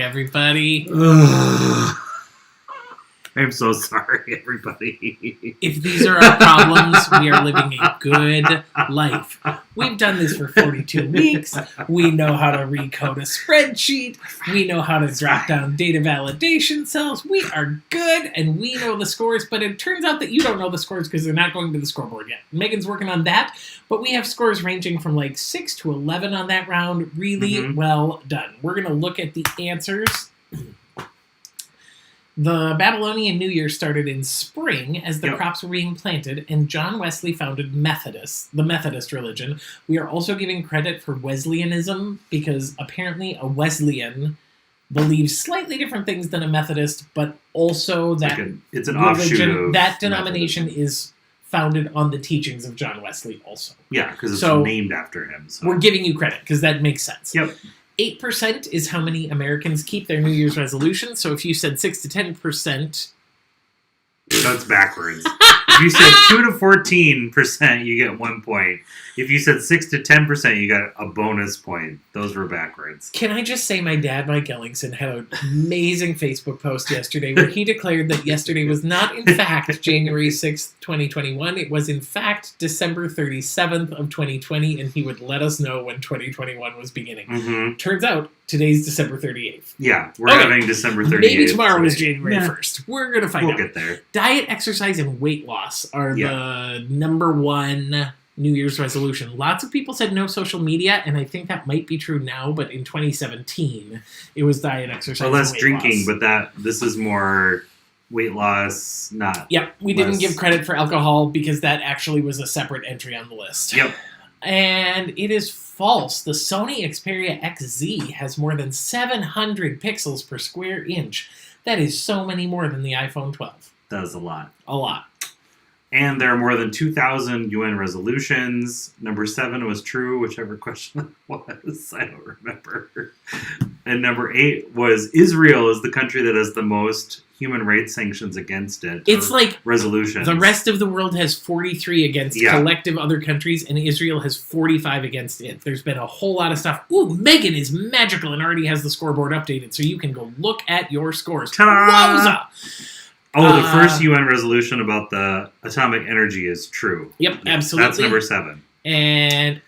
everybody. I'm so sorry, everybody. If these are our problems, we are living a good life. We've done this for 42 weeks. We know how to recode a spreadsheet. We know how to drop down data validation cells. We are good, and we know the scores, but it turns out that you don't know the scores because they're not going to the scoreboard yet. Megan's working on that, but we have scores ranging from like 6 to 11 on that round. Really well done. We're going to look at the answers. The Babylonian New Year started in spring as the crops were being planted, and John Wesley founded the Methodist religion. We are also giving credit for Wesleyanism because apparently a Wesleyan believes slightly different things than a Methodist, but also that it's an offshoot of that denomination Methodism. is founded on the teachings of John Wesley also. Yeah, because it's named after him. So. We're giving you credit because that makes sense. Yep. 8% is how many Americans keep their New Year's resolutions. So if you said 6 to 10%... That's backwards. If you said 2 to 14%, you get 1 point. If you said 6 to 10%, you got a bonus point. Those were backwards. Can I just say my dad, Mike Ellingson, had an amazing Facebook post yesterday where he declared that yesterday was not, in fact, January 6th, 2021. It was, in fact, December 37th of 2020, and he would let us know when 2021 was beginning. Mm-hmm. Turns out, today's December 38th. Yeah, we're having December 38th. Maybe tomorrow is January 1st. We're going to find out. We'll get there. Diet, exercise, and weight loss are the number one New Year's resolution. Lots of people said no social media, and I think that might be true now, but in 2017, it was diet, exercise, and less weight drinking, loss. but this is more weight loss, not Yep, we didn't give credit for alcohol because that actually was a separate entry on the list. Yep. And it is false. The Sony Xperia XZ has more than 700 pixels per square inch. That is so many more than the iPhone 12. That is a lot. A lot. And there are more than 2,000 UN resolutions. Number 7 was true, whichever question that was. I don't remember. And number 8 was Israel is the country that has the most human rights sanctions against it. It's like resolutions. The rest of the world has 43 against collective other countries, and Israel has 45 against it. There's been a whole lot of stuff. Ooh, Megan is magical and already has the scoreboard updated, so you can go look at your scores. Ta-da! Oh, the first UN resolution about the atomic energy is true. Yep, absolutely. That's number 7. And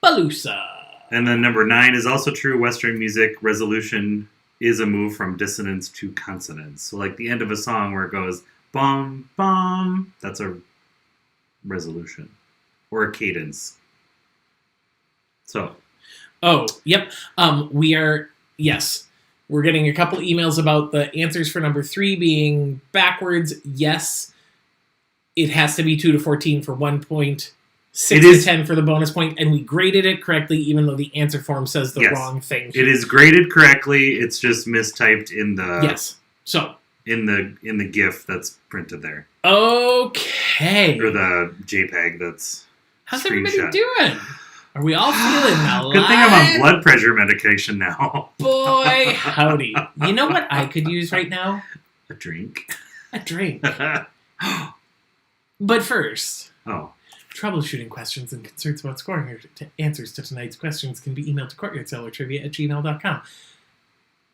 Appaloosa. And then number 9 is also true. Western music resolution is a move from dissonance to consonance. So like the end of a song where it goes, bum, bum, that's a resolution. Or a cadence. So. Oh, yep. We're getting a couple emails about the answers for number 3 being backwards. Yes, it has to be 2 to 14 for 1 point, 6 to 10 for the bonus point, and we graded it correctly even though the answer form says the wrong thing. It is graded correctly. It's just mistyped in the in the GIF that's printed there. Okay. Or the JPEG that's How's everybody doing? Are we all feeling alive? Good thing I'm on blood pressure medication now. Boy, howdy. You know what I could use right now? A drink. A drink. But first, Oh. Troubleshooting questions and concerns about scoring or answers to tonight's questions can be emailed to courtyardcellartrivia@gmail.com.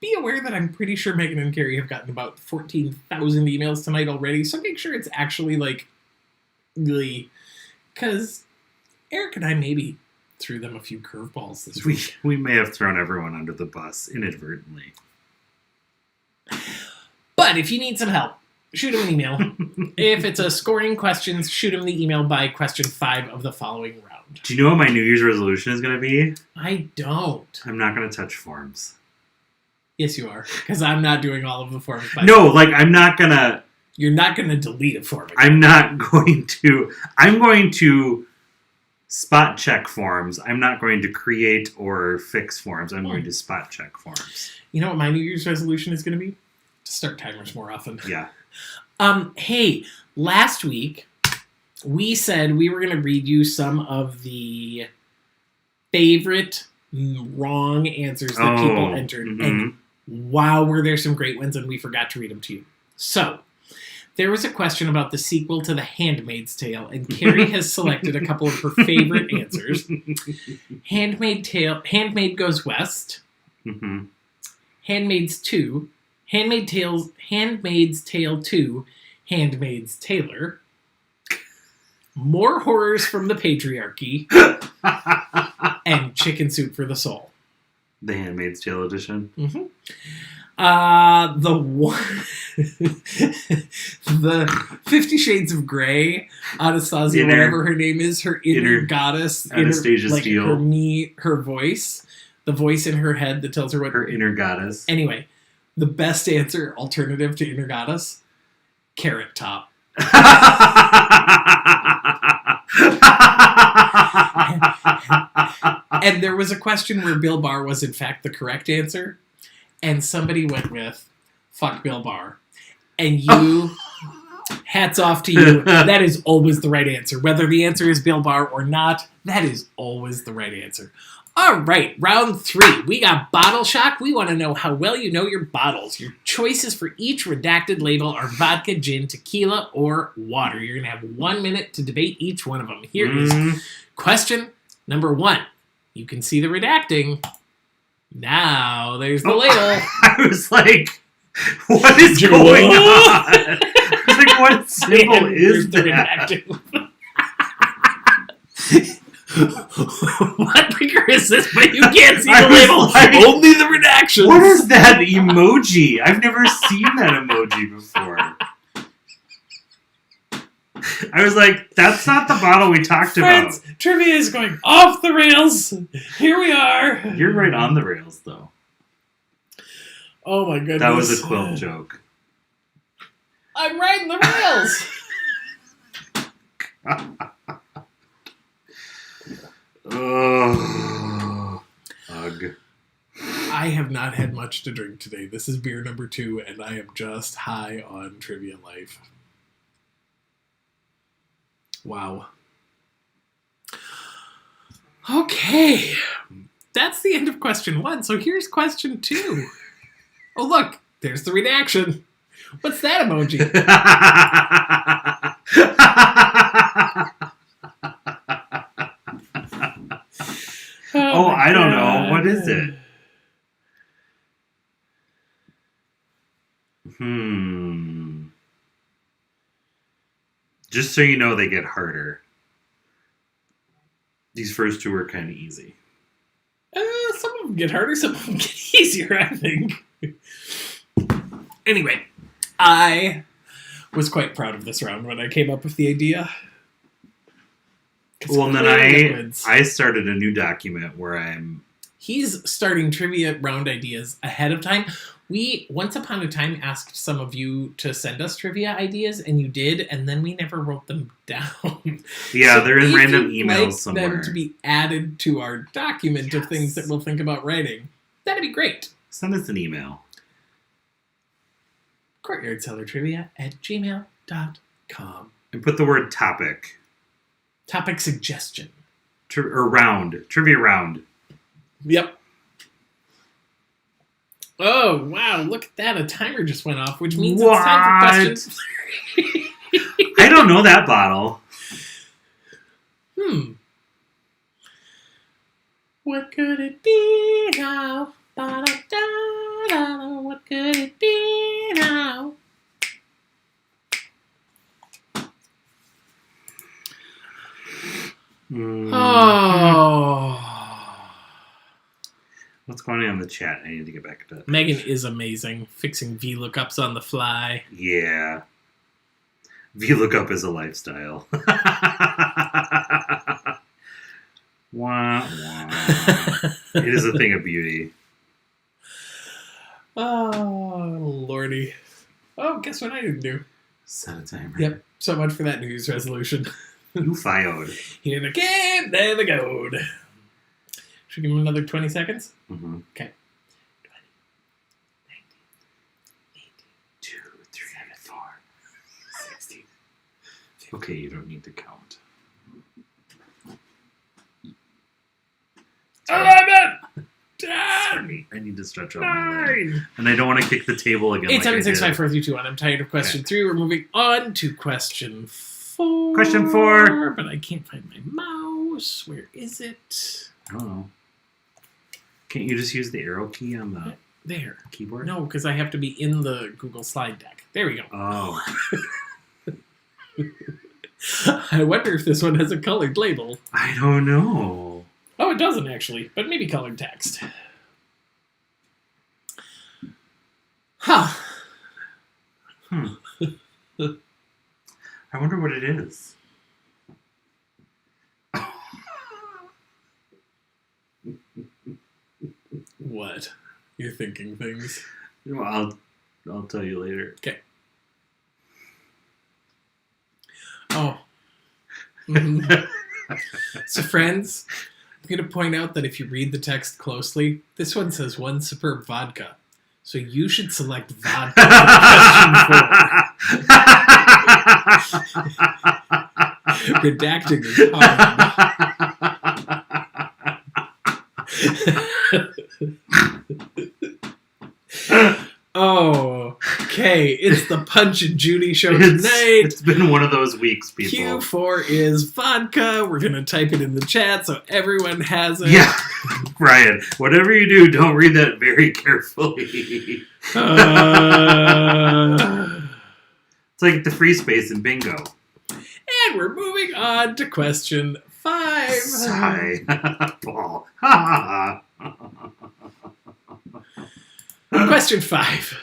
Be aware that I'm pretty sure Megan and Carrie have gotten about 14,000 emails tonight already, so make sure it's actually, like, really... Because Eric and I maybe threw them a few curveballs this week. We may have thrown everyone under the bus inadvertently. But if you need some help, shoot him an email. If it's a scoring questions, shoot him the email by question 5 of the following round. Do you know what my New Year's resolution is going to be? I don't. I'm not going to touch forms. Yes, you are. Because I'm not doing all of the forms. No, like, I'm not going to... You're not going to delete a form. I'm not going to... I'm going to spot check forms. I'm not going to create or fix forms. I'm going to spot check forms. You know what my New Year's resolution is going to be? To start timers more often. Yeah. Hey, last week, we said we were going to read you some of the favorite wrong answers that people entered. Mm-hmm. And wow, were there some great ones, and we forgot to read them to you. So, there was a question about the sequel to The Handmaid's Tale, and Carrie has selected a couple of her favorite answers. Handmaid Goes West. Mm-hmm. Handmaid's 2, Handmaid's Tale 2, Handmaid's Tailor, More Horrors from the Patriarchy, and Chicken Soup for the Soul. The Handmaid's Tale edition. Mm-hmm. The 50 Shades of Grey, Anastasia, whatever her name is, her inner goddess, Anastasia Steele, her voice, the voice in her head that tells her what her inner goddess. Anyway, the best answer, alternative to inner goddess, Carrot Top. And there was a question where Bill Barr was in fact the correct answer, and somebody went with fuck Bill Barr. And you, hats off to you, that is always the right answer. Whether the answer is Bill Barr or not, that is always the right answer. All right, round 3. We got Bottle Shock. We want to know how well you know your bottles. Your choices for each redacted label are vodka, gin, tequila, or water. You're going to have 1 minute to debate each one of them. Here is question number 1. You can see the redacting. Now, there's the label. I was like, what is going on? I was like, what symbol is the that? redacting? What picture is this? But you can't see the label. Like, only the redactions. What is that emoji? I've never seen that emoji before. I was like, that's not the bottle we talked Friends, about. Trivia is going off the rails. Here we are. You're right on the rails, though. Oh my goodness. That was a quilt joke. I'm riding the rails. Oh, ugh. I have not had much to drink today. This is beer number 2, and I am just high on Trivia Life. Wow. Okay. That's the end of question 1. So here's question 2. Oh, look. There's the redaction. What's that emoji? Oh, I don't know. What is it? Just so you know, they get harder. These first 2 are kind of easy. Some of them get harder, some of them get easier, I think. Anyway, I was quite proud of this round when I came up with the idea. Well, then I started a new document where He's starting trivia round ideas ahead of time. We, once upon a time, asked some of you to send us trivia ideas, and you did, and then we never wrote them down. Yeah, so they're in random emails like somewhere. Them to be added to our document of things that we'll think about writing. That'd be great. Send us an email. courtyardcellartrivia@gmail.com. And put the word topic. Topic suggestion. Or round. Trivia round. Yep. Oh, wow, look at that. A timer just went off, which means it's time for questions. I don't know that bottle. What could it be now? Ba-da-da-da-da. What could it be now? Oh. What's going on in the chat? I need to get back to that. Megan is amazing. Fixing VLOOKUPs on the fly. Yeah. VLOOKUP is a lifestyle. Wah, wah. It is a thing of beauty. Oh, lordy. Oh, guess what I didn't do? Set a timer. Yep. So much for that New Year's resolution. You fired. Here they came, there they go. Should we give him another 20 seconds? Mm-hmm. Okay. 20, 19, 2, 3, 4, 16. Okay, you don't need to count. 11! 10! Sorry, I need to stretch out my leg. And I don't want to kick the table again. 8, 7, 6, 5, 4, 3, 2, 1. I'm tired of question 3. We're moving on to question 4. Question 4. But I can't find my mouse. Where is it? I don't know. Can't you just use the arrow key on the... There. Keyboard? No, because I have to be in the Google slide deck. There we go. Oh. I wonder if this one has a colored label. I don't know. Oh, it doesn't actually, but maybe colored text. Huh. I wonder what it is. What? You're thinking things. Well, I'll tell you later. Okay. Oh. Mm-hmm. So, friends, I'm going to point out that if you read the text closely, this one says one superb vodka. So you should select vodka for question 4. Redacting is hard. Oh, okay. It's the Punch and Judy show tonight. It's been one of those weeks, people. Q4 is vodka. We're going to type it in the chat so everyone has it. Yeah. Ryan, whatever you do, don't read that very carefully. It's like the free space in bingo. And we're moving on to question 5. Sigh. Paul. Question 5.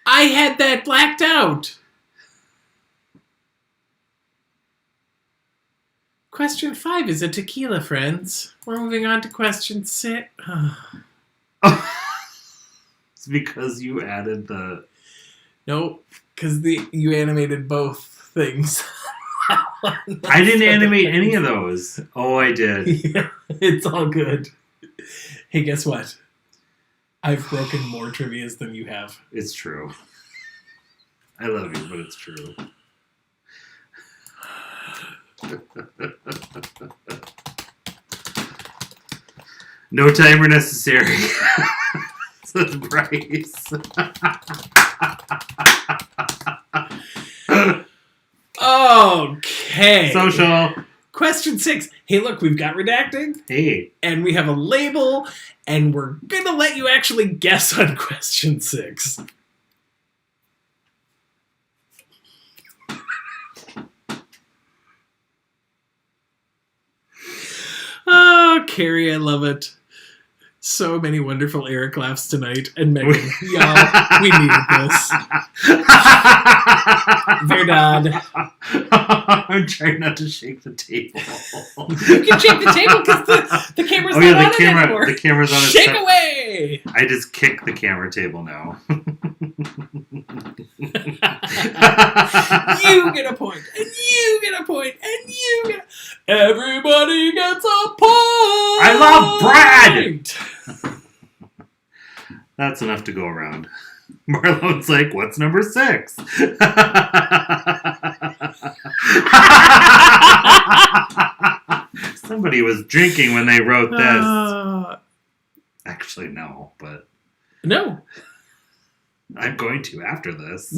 I had that blacked out. Question 5 is a tequila, friends. We're moving on to question 6. It's because you added the... Nope, because you animated both things. I didn't animate any of those. Oh, I did. Yeah, it's all good. Hey, guess what? I've broken more trivias than you have. It's true. I love you, but it's true. No timer necessary. Says Bryce. Okay. Social. Question 6. Hey, look, we've got redacting. Hey. And we have a label, and we're going to let you actually guess on question 6. Oh, Carrie, I love it. So many wonderful Eric laughs tonight. And Megan, y'all, we needed this. Verdad. I'm trying not to shake the table. You can shake the table because the camera's not on it anymore. The camera's on it. Shake away! I just kick the camera table now. You get a point, and you get a point, and you get... Everybody gets a point! I love Brad! That's enough to go around. Marlone's like, what's number 6? Somebody was drinking when they wrote this. Actually, no, but... No. I'm going to after this.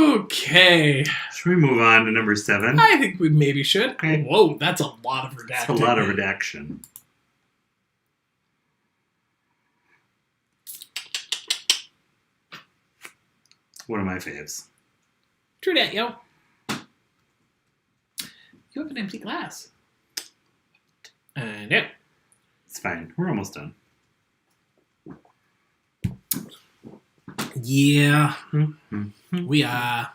Okay. Should we move on to number 7? I think we maybe should. Okay. Whoa, that's a lot of redacting. That's a lot of redaction. One of my faves. True that, yo. You have an empty glass. No. It's fine. We're almost done. Yeah. We are.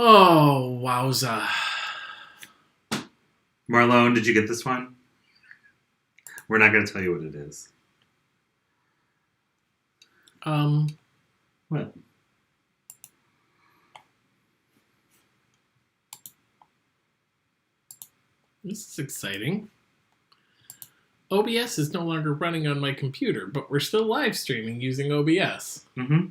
Oh, wowza. Marlone, did you get this one? We're not going to tell you what it is. What? This is exciting. OBS is no longer running on my computer, but we're still live streaming using OBS. Mm-hmm.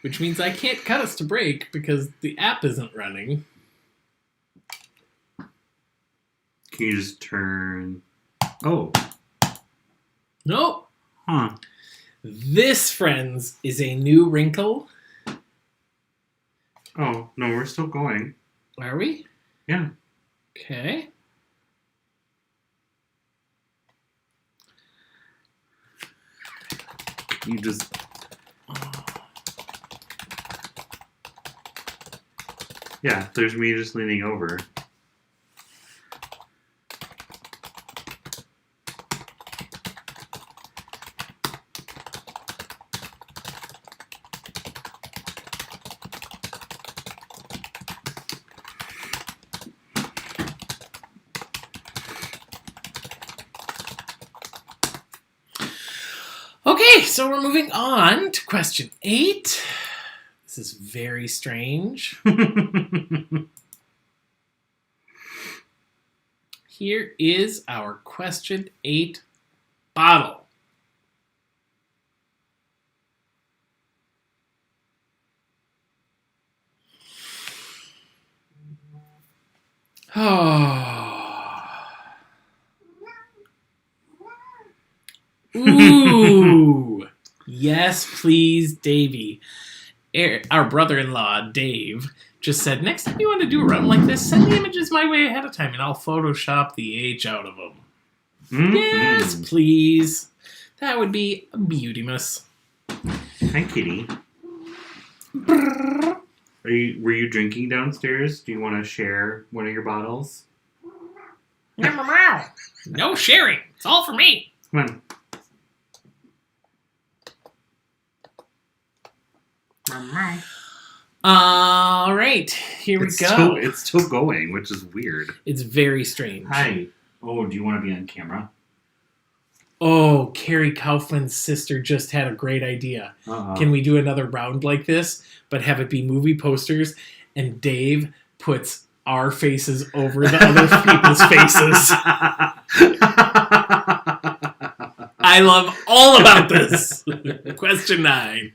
Which means I can't cut us to break because the app isn't running. Can you just turn... Oh. Nope. Huh. This, friends, is a new wrinkle. Oh, no, we're still going. Are we? Yeah. Okay. You just... Yeah, there's me just leaning over. Okay, so we're moving on to question 8. This is very strange. Here is our question 8 bottle. Ooh. Yes, please, Davey. Our brother-in-law, Dave, just said, next time you want to do a round like this, send the images my way ahead of time, and I'll Photoshop the H out of them. Mm-hmm. Yes, please. That would be beauty-muss. Hi, kitty. Were you drinking downstairs? Do you want to share one of your bottles? No sharing. It's all for me. Come on. All right, here we go. It's still going, which is weird. It's very strange. Hi. Oh, do you want to be on camera? Oh, Carrie Kaufman's sister just had a great idea. Uh-huh. Can we do another round like this, but have it be movie posters, and Dave puts our faces over the other people's faces? I love all about this. Question 9.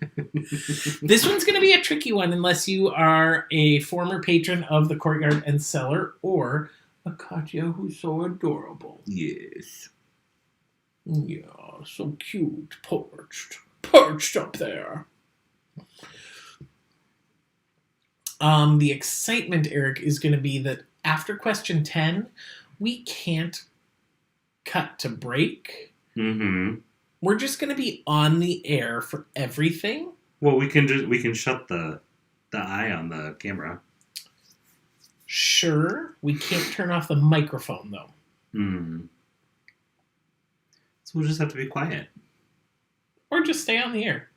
This one's going to be a tricky one unless you are a former patron of the Courtyard and Cellar or a Katya who's so adorable. Yes. Yeah, so cute. Perched up there. The excitement, Eric, is going to be that after question 10, we can't cut to break. Mm-hmm. We're just going to be on the air for everything. Well, we can shut the eye on the camera. Sure. We can't turn off the microphone, though. Hmm. So we'll just have to be quiet. Or just stay on the air.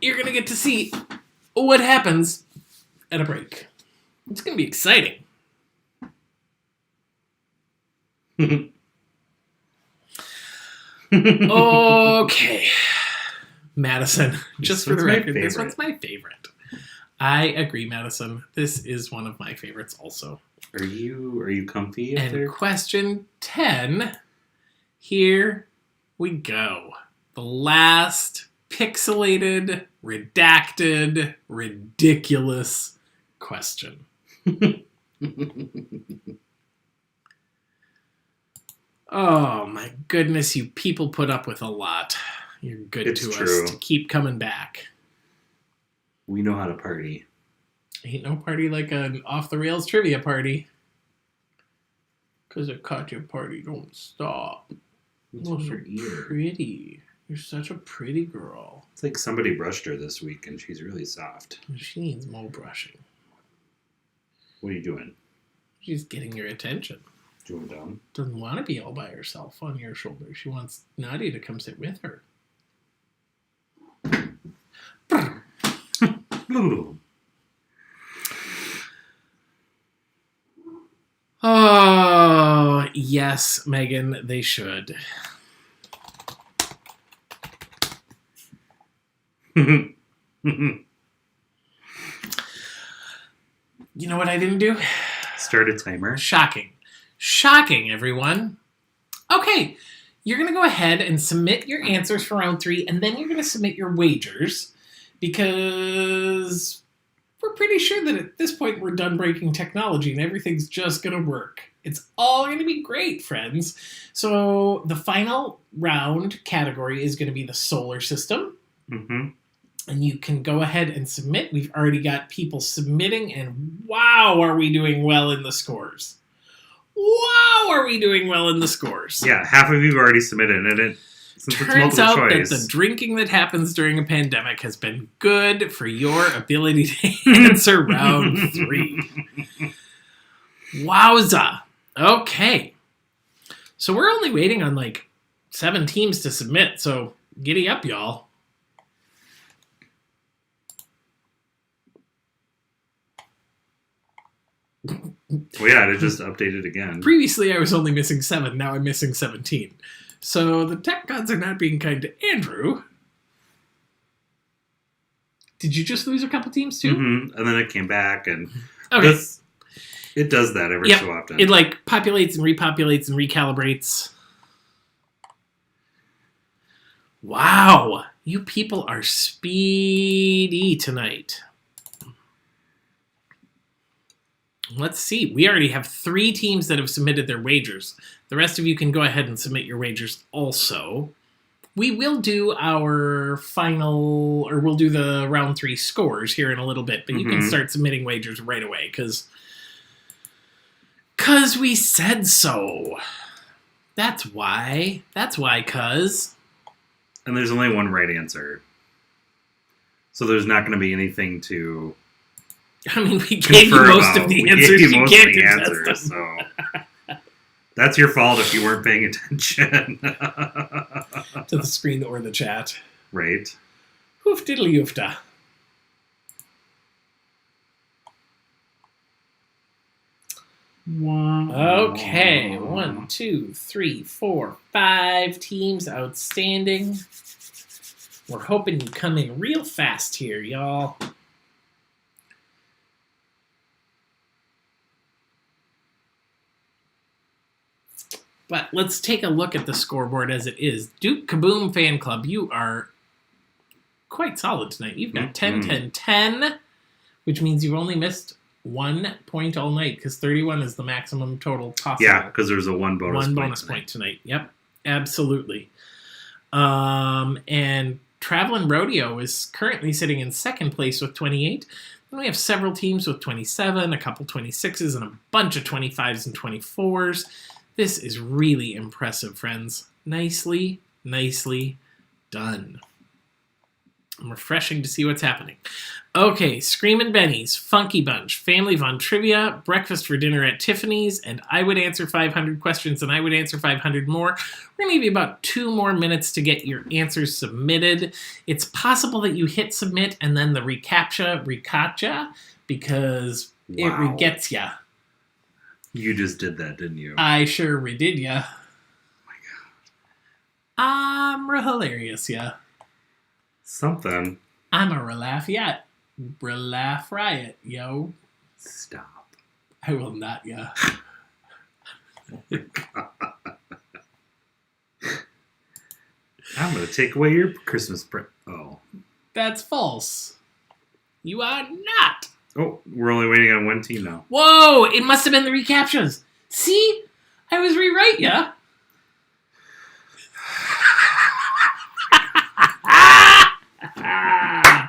You're going to get to see what happens at a break. It's going to be exciting. Okay. Madison, just for the record, this one's my favorite. I agree, Madison. This is one of my favorites also. Are you comfy up there? And question 10, here we go. The last pixelated, redacted, ridiculous question. Oh my goodness, you people put up with a lot. You're good to us to keep coming back. We know how to party. Ain't no party like an off-the-rails trivia party. Because a Katya party don't stop. You're so pretty. You're such a pretty girl. It's like somebody brushed her this week and she's really soft. She needs more brushing. What are you doing? She's getting your attention. Doing dumb? Doesn't want to be all by herself on your shoulder. She wants Nadia to come sit with her. Oh, yes, Megan, they should. You know what I didn't do? Start a timer. Shocking. Shocking, everyone. Okay, you're going to go ahead and submit your answers for round 3, and then you're going to submit your wagers, because we're pretty sure that at this point we're done breaking technology and everything's just going to work. It's all going to be great, friends. So the final round category is going to be the solar system. Mm-hmm. And you can go ahead and submit. We've already got people submitting, and wow, are we doing well in the scores. Wow, are we doing well in the scores. Yeah, half of you have already submitted, and since turns out that the drinking that happens during a pandemic has been good for your ability to answer round 3. Wowza. Okay. So we're only waiting on like 7 teams to submit, so giddy up, y'all. Well, yeah, it just updated again. Previously, I was only missing 7. Now I'm missing 17. So the tech gods are not being kind to Andrew. Did you just lose a couple teams too? Mm-hmm. And then it came back, and okay. It does that every so often. It like populates and repopulates and recalibrates. Wow, you people are speedy tonight. Let's see. We already have 3 teams that have submitted their wagers. The rest of you can go ahead and submit your wagers also. We will do our final, or we'll do the round 3 scores here in a little bit, but you can start submitting wagers right away, because we said so. That's why. That's why, cuz. And there's only one right answer. So there's not going to be anything to... I mean, we gave you most of the answers. You can't contest them. So that's your fault if you weren't paying attention. To the screen or the chat. Right. Hoof diddle yoofta. Okay. 1, 2, 3, 4, 5 teams. Outstanding. We're hoping you come in real fast here, y'all. But let's take a look at the scoreboard as it is. Duke Kaboom Fan Club, you are quite solid tonight. You've got 10, 10, 10, which means you've only missed 1 point all night, because 31 is the maximum total possible. Yeah, because there's a 1 bonus point tonight. Yep, absolutely. And Travelin' Rodeo is currently sitting in 2nd place with 28. Then we have several teams with 27, a couple 26s, and a bunch of 25s and 24s. This is really impressive, friends. Nicely, nicely done. I'm refreshing to see what's happening. Okay, Screamin' Benny's, Funky Bunch, Family Fun Trivia, Breakfast for Dinner at Tiffany's, and I Would Answer 500 Questions, and I Would Answer 500 More. We're going to give you about 2 more minutes to get your answers submitted. It's possible that you hit submit and then the recaptcha, because it re-gets ya. You just did that, didn't you? I sure did, ya. Oh my god. I'm hilarious, ya. Something. I'm a relaff yet. Relaff riot, yo. Stop. I will not, ya. I'm going to take away your Christmas present. Oh. That's false. You are not. Oh, we're only waiting on 1 team now. Whoa, it must have been the recaptchas. See? I was rewrite ya. I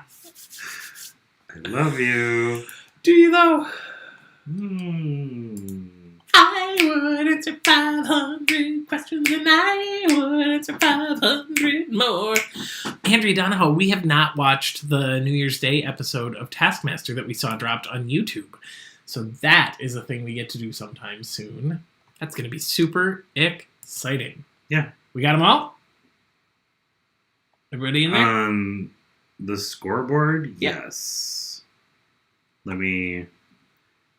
love you. Do you though? I would answer 500 questions and I would answer 500 more. Andrea Donahoe, we have not watched the New Year's Day episode of Taskmaster that we saw dropped on YouTube. So that is a thing we get to do sometime soon. That's going to be super exciting. Yeah. We got them all? Everybody in there? On the scoreboard? Yeah. Yes.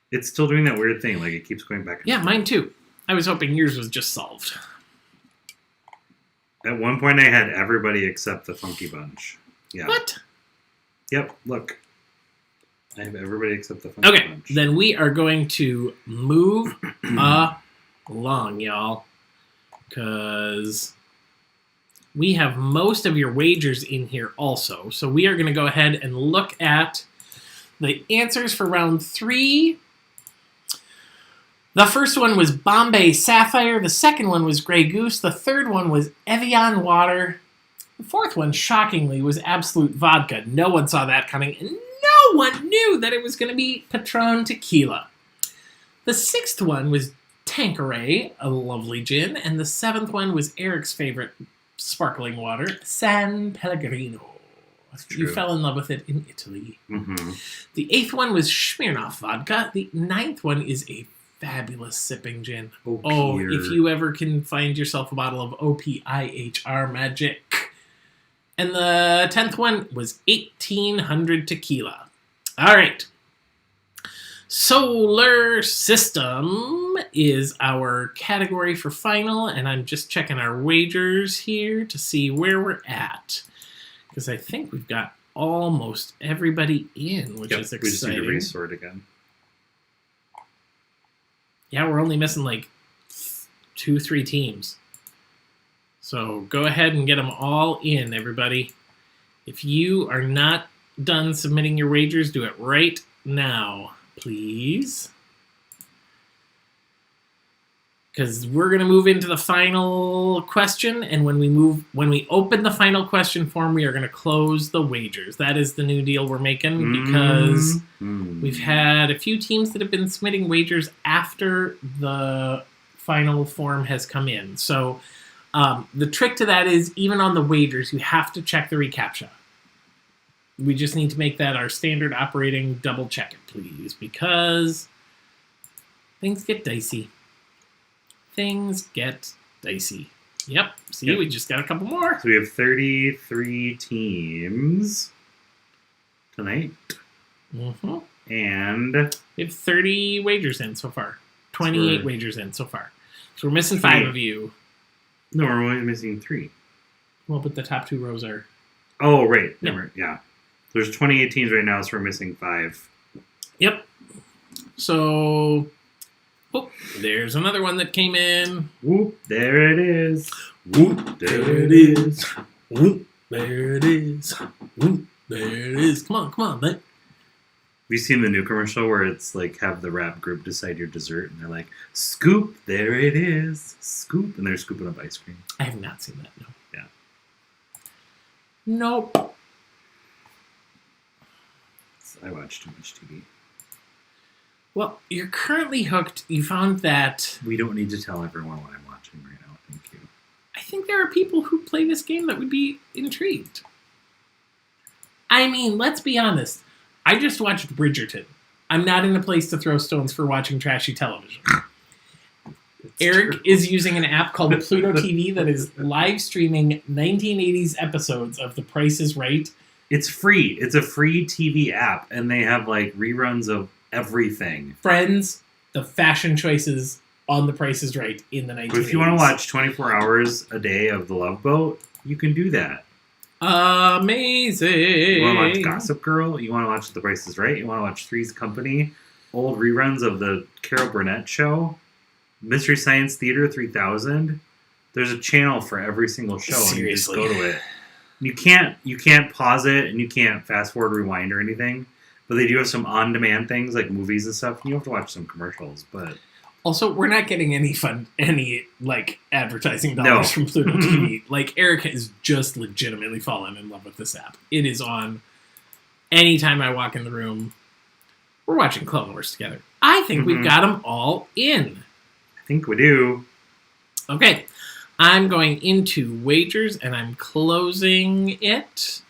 It's still doing that weird thing. Like, it keeps going back and forth. Mine too. I was hoping yours was just solved. At one point, I had everybody except the Funky Bunch. Yeah. What? Yep, look. I have everybody except the Funky Bunch. Okay, then we are going to move along, y'all. Because we have most of your wagers in here also. So we are going to go ahead and look at The answers for round 3. The first one was Bombay Sapphire. The second one was Grey Goose. The third one was Evian Water. The fourth one, shockingly, was Absolute Vodka. No one saw that coming, and no one knew that it was going to be Patron Tequila. The sixth one was Tanqueray, a lovely gin. And the seventh one was Eric's favorite sparkling water, San Pellegrino. You fell in love with it in Italy. Mm-hmm. The eighth one was Smirnoff Vodka. The ninth one is a fabulous sipping gin. Oh, if you ever can find yourself a bottle of OPIHR Magic. And the 10th one was 1800 Tequila. All right. Solar System is our category for final, and I'm just checking our wagers here to see where we're at. Because I think we've got almost everybody in, which is exciting. We just need to resort again. Yeah, we're only missing like 2-3 teams. So go ahead and get them all in, everybody. If you are not done submitting your wagers, do it right now, please. Because we're going to move into the final question, and when we open the final question form, we are going to close the wagers. That is the new deal we're making, because we've had a few teams that have been submitting wagers after the final form has come in. So the trick to that is, even on the wagers, you have to check the reCAPTCHA. We just need to make that our standard operating double check it, please, because things get dicey. Things get dicey. Yep. See, we just got a couple more. So we have 33 teams tonight. Mm-hmm. And we have 30 wagers in so far. 28 wagers in so far. So we're missing 5 of you. No, we're only missing 3. Well, but the top 2 rows are... Oh, right. Yeah. There's 28 teams right now, so we're missing 5. Yep. So... Oh, there's another one that came in. Whoop, there it is. Whoop, there it is. Whoop, there it is. Whoop, there it is. Come on, man. Have you seen the new commercial where it's like, have the rap group decide your dessert, and they're like, scoop, there it is. Scoop, and they're scooping up ice cream. I have not seen that, no. Yeah. Nope. I watch too much TV. Well, you're currently hooked. You found that... We don't need to tell everyone what I'm watching right now. Thank you. I think there are people who play this game that would be intrigued. I mean, let's be honest. I just watched Bridgerton. I'm not in a place to throw stones for watching trashy television. Eric is using an app called Pluto TV that is live streaming 1980s episodes of The Price is Right. It's free. It's a free TV app, and they have like reruns of everything. Friends, the fashion choices on The Price is Right in the 1980s. But if you want to watch 24 hours a day of The Love Boat, you can do that. Amazing. You want to watch Gossip Girl? You want to watch The Price is Right? You want to watch Three's Company? Old reruns of the Carol Burnett show? Mystery Science Theater 3000? There's a channel for every single show. Seriously. And you just go to it. You can't pause it, and you can't fast forward, rewind, or anything. But they do have some on-demand things like movies and stuff. And you have to watch some commercials, but also we're not getting any advertising dollars from Pluto TV. Like, Eric has just legitimately fallen in love with this app. It is on anytime I walk in the room. We're watching Clone Wars together. I think we've got them all in. I think we do. Okay, I'm going into wagers and I'm closing it.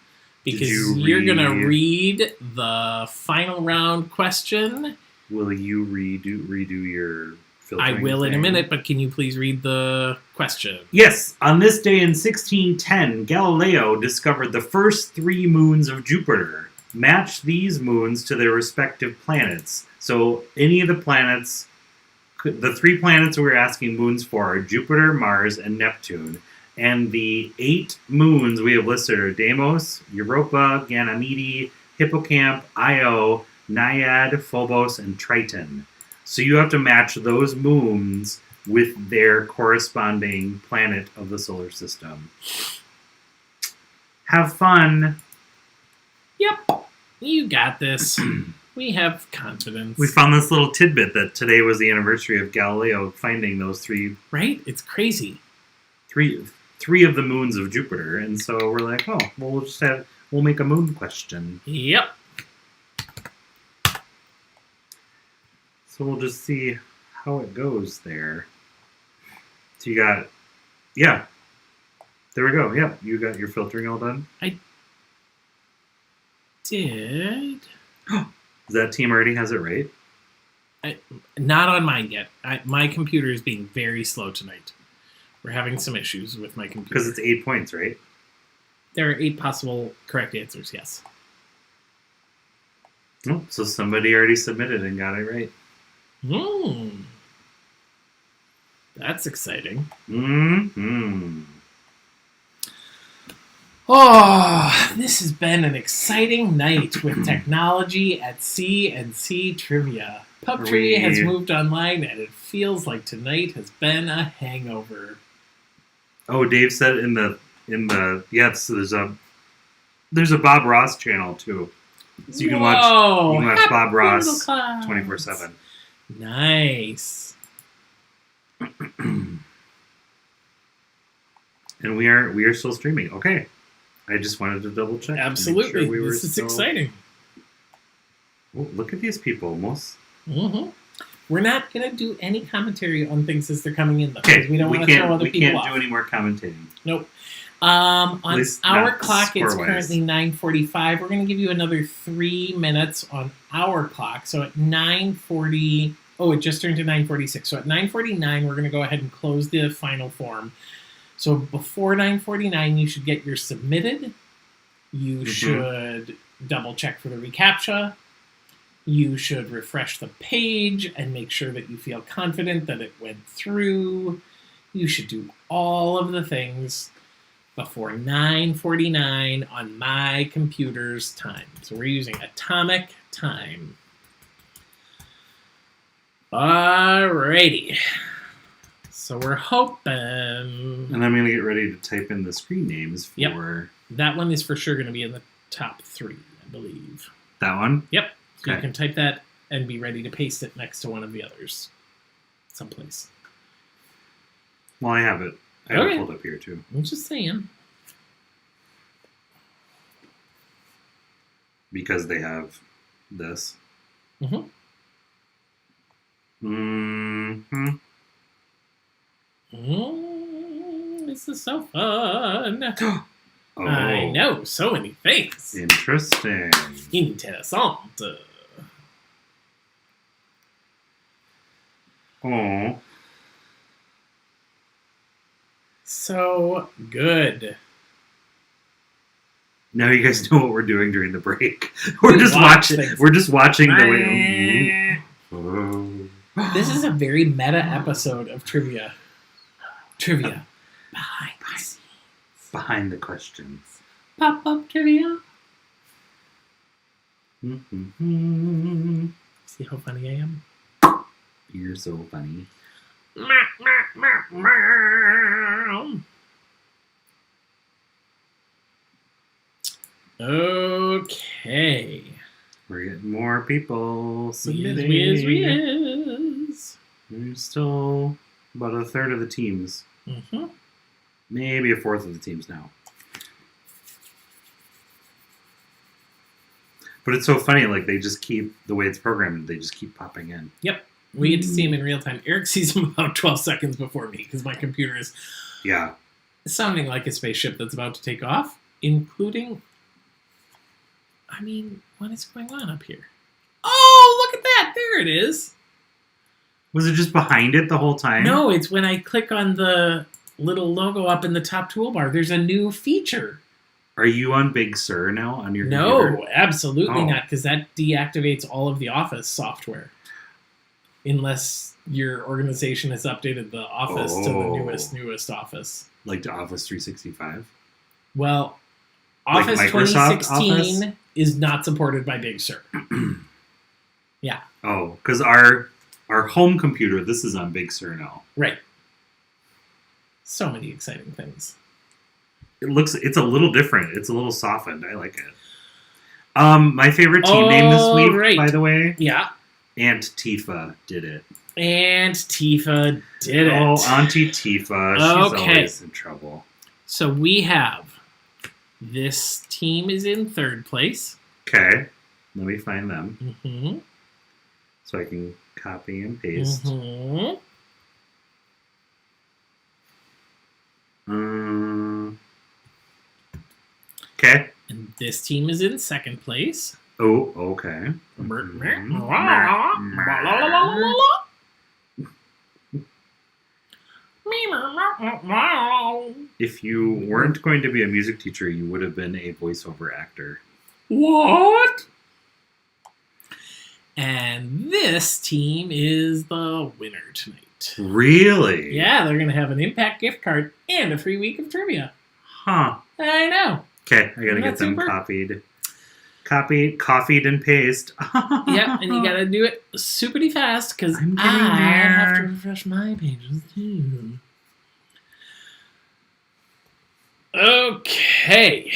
Because you're going to read the final round question. Will you redo your filtering I will in a minute, but can you please read the question? Yes. On this day in 1610, Galileo discovered the first 3 moons of Jupiter. Match these moons to their respective planets. So any of the planets, the 3 planets we're asking moons for are Jupiter, Mars, and Neptune. And the 8 moons we have listed are Deimos, Europa, Ganymede, Hippocamp, Io, Naiad, Phobos, and Triton. So you have to match those moons with their corresponding planet of the solar system. Have fun. Yep. You got this. We have confidence. We found this little tidbit that today was the anniversary of Galileo finding those three. Right? It's crazy. Three of the moons of Jupiter, and so we're like, oh, well, we'll make a moon question. Yep. So we'll just see how it goes there. So you got, yeah. There we go. Yeah, you got your filtering all done. I did. That team already has it right? Not on mine yet. My computer is being very slow tonight. We're having some issues with my computer. Because it's 8 points, right? There are 8 possible correct answers, yes. Oh, so somebody already submitted and got it right. That's exciting. Mm-hmm. Oh, this has been an exciting night with technology at C&C Trivia. Pub Trivia has moved online, and it feels like tonight has been a hangover. Oh, Dave said in the yes, so there's a Bob Ross channel too, so you can watch Bob Ross 24/7. Nice. And we are still streaming. Okay, I just wanted to double check. Absolutely, sure this is exciting. Oh, look at these people, almost. Mm-hmm. We're not going to do any commentary on things as they're coming in, though. Okay, we don't want to throw other people off. We can't do any more commentating. Nope. On our clock, it's currently 9:45. We're going to give you another 3 minutes on our clock. So at 9:40... Oh, it just turned to 9:46. So at 9:49, we're going to go ahead and close the final form. So before 9:49, you should get your submitted. You should double check for the reCAPTCHA. You should refresh the page and make sure that you feel confident that it went through. You should do all of the things before 9:49 on my computer's time. So we're using atomic time. Alrighty. So we're hoping... And I'm going to get ready to type in the screen names for... Yep. That one is for sure going to be in the top 3, I believe. That one? Yep. So okay. You can type that and be ready to paste it next to one of the others. Someplace. Well, I have it. I have it pulled up here, too. I'm just saying. Because they have this. Mm-hmm. This is so fun. Oh. I know so many things. Interesting. Interessant. Oh. So good. Now you guys know what we're doing during the break. We're just watching the way. Oh. This is a very meta episode of trivia. Trivia. Behind the questions. Pop-up trivia. Mm-hmm. See how funny I am? You're so funny. Okay. We're getting more people submitting. Yes. There's still about a third of the teams. Mm-hmm. Maybe a fourth of the teams now. But it's so funny, like they just keep, the way it's programmed, they just keep popping in. Yep. We get to see him in real time. Eric sees him about 12 seconds before me because my computer is sounding like a spaceship that's about to take off, including... I mean, what is going on up here? Oh, look at that. There it is. Was it just behind it the whole time? No, it's when I click on the little logo up in the top toolbar. There's a new feature. Are you on Big Sur now on your computer? No, absolutely not, because that deactivates all of the Office software. Unless your organization has updated the Office to the newest Office. Like to Office 365? Well, Office like 2016 Office? Is not supported by Big Sur. Yeah. Oh, because our home computer, this is on Big Sur now. Right. So many exciting things. It's a little different. It's a little softened. I like it. My favorite team name this week, by the way. Yeah. Aunt Tifa did it. Aunt Tifa did it. Oh, Auntie Tifa. She's always in trouble. So we have this team is in third place. Okay. Let me find them. Mm-hmm. So I can copy and paste. Mm-hmm. Okay. And this team is in second place. Oh, okay. If you weren't going to be a music teacher, you would have been a voiceover actor. What? And this team is the winner tonight. Really? Yeah, they're going to have an Impact gift card and a free week of trivia. Huh. I know. Okay, I got to get them copied, and paste. Yep, and you got to do it super fast because I have to refresh my pages too. Okay.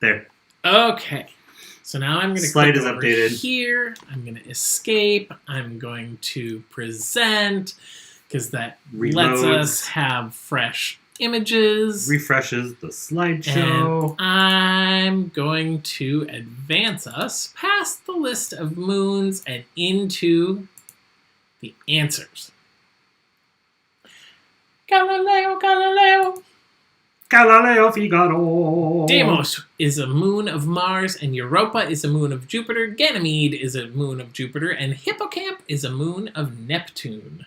There. Okay. So now I'm going to slide click is over updated here. I'm going to escape. I'm going to present because that lets us have fresh images. Refreshes the slideshow. And I'm going to advance us past the list of moons and into the answers. Galileo, Galileo. Galileo Figaro. Deimos is a moon of Mars, and Europa is a moon of Jupiter. Ganymede is a moon of Jupiter, and Hippocamp is a moon of Neptune.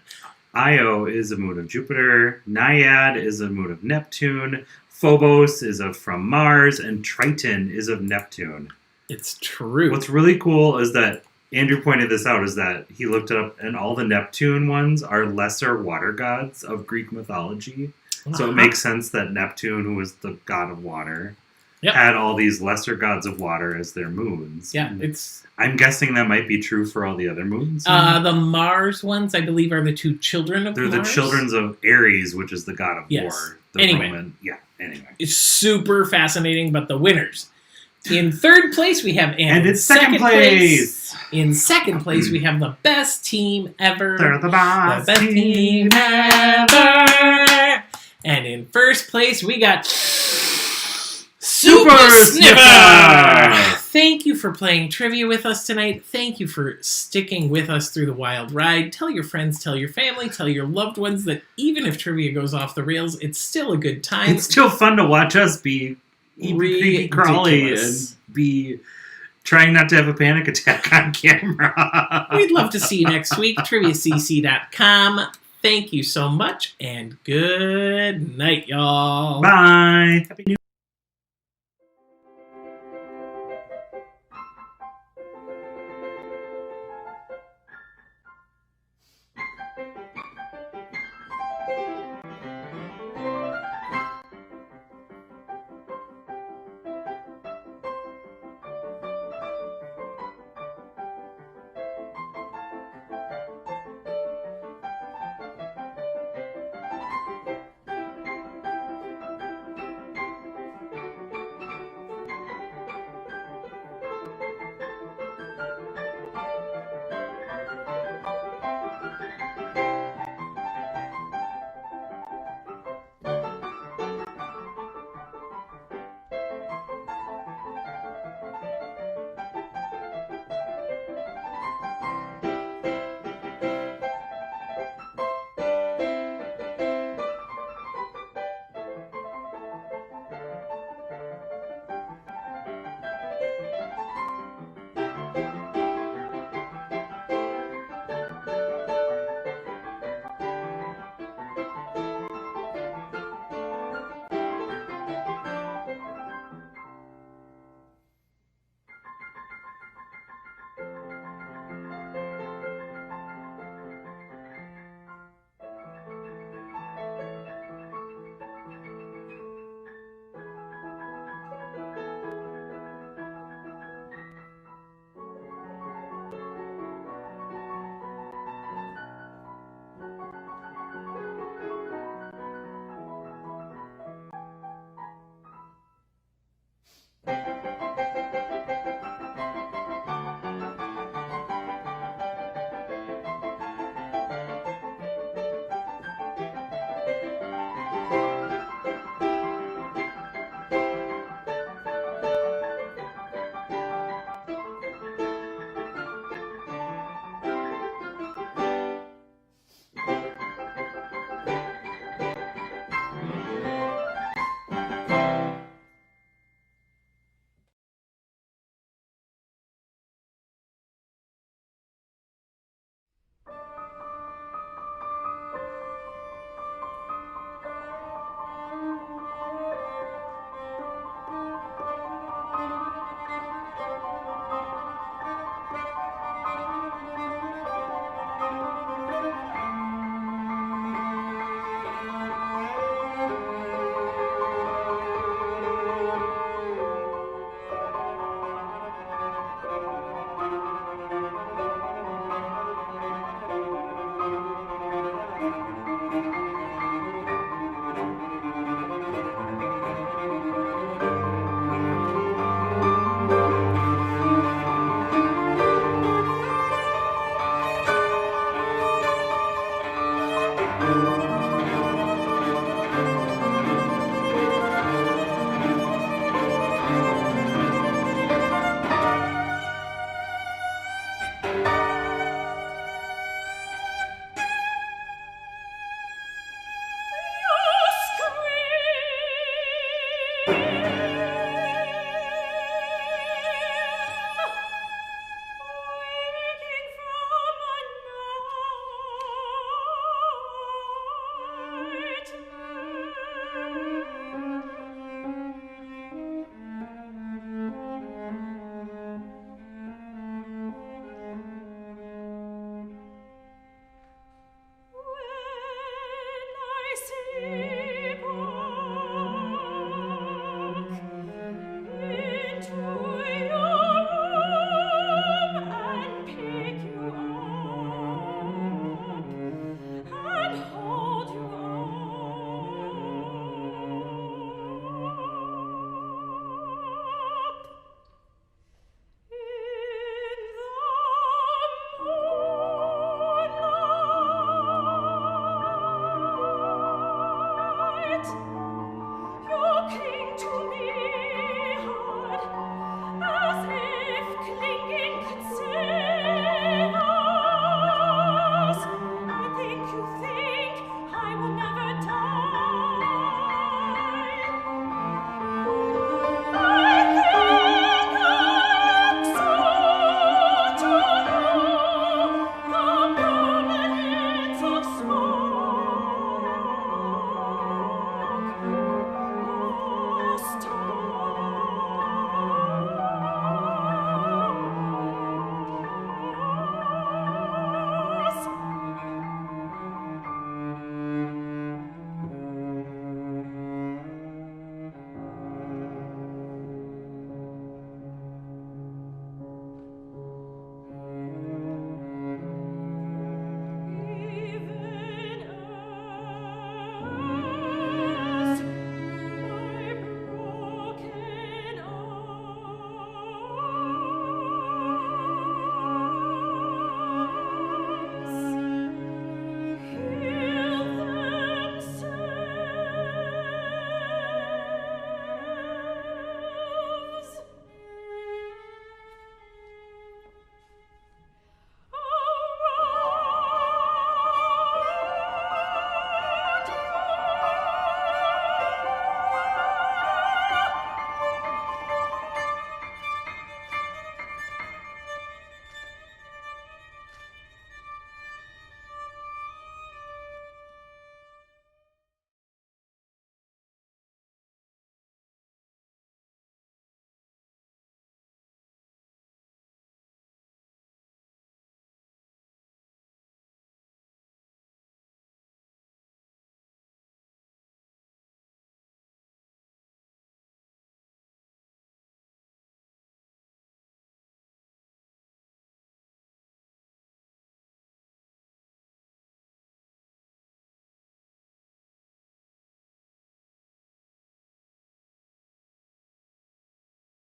Io is a moon of Jupiter. Naiad is a moon of Neptune. Phobos is from Mars, and Triton is of Neptune. It's true. What's really cool is that Andrew pointed this out, is that he looked it up, and all the Neptune ones are lesser water gods of Greek mythology. So it makes sense that Neptune, who was the god of water, had all these lesser gods of water as their moons. Yeah, I'm guessing that might be true for all the other moons. The Mars ones, I believe, are the two children of Mars. They're the children of Ares, which is the god of war. Anyway. Anyway. It's super fascinating, but the winners. In third place, we have and in second place. In second place, we have the best team ever. They're the best team ever. And in first place, we got Super Sniffer! Thank you for playing trivia with us tonight. Thank you for sticking with us through the wild ride. Tell your friends, tell your family, tell your loved ones that even if trivia goes off the rails, it's still a good time. It's still fun to watch us be creepy crawly and be trying not to have a panic attack on camera. We'd love to see you next week. TriviaCC.com. Thank you so much, and good night, y'all. Bye. Happy New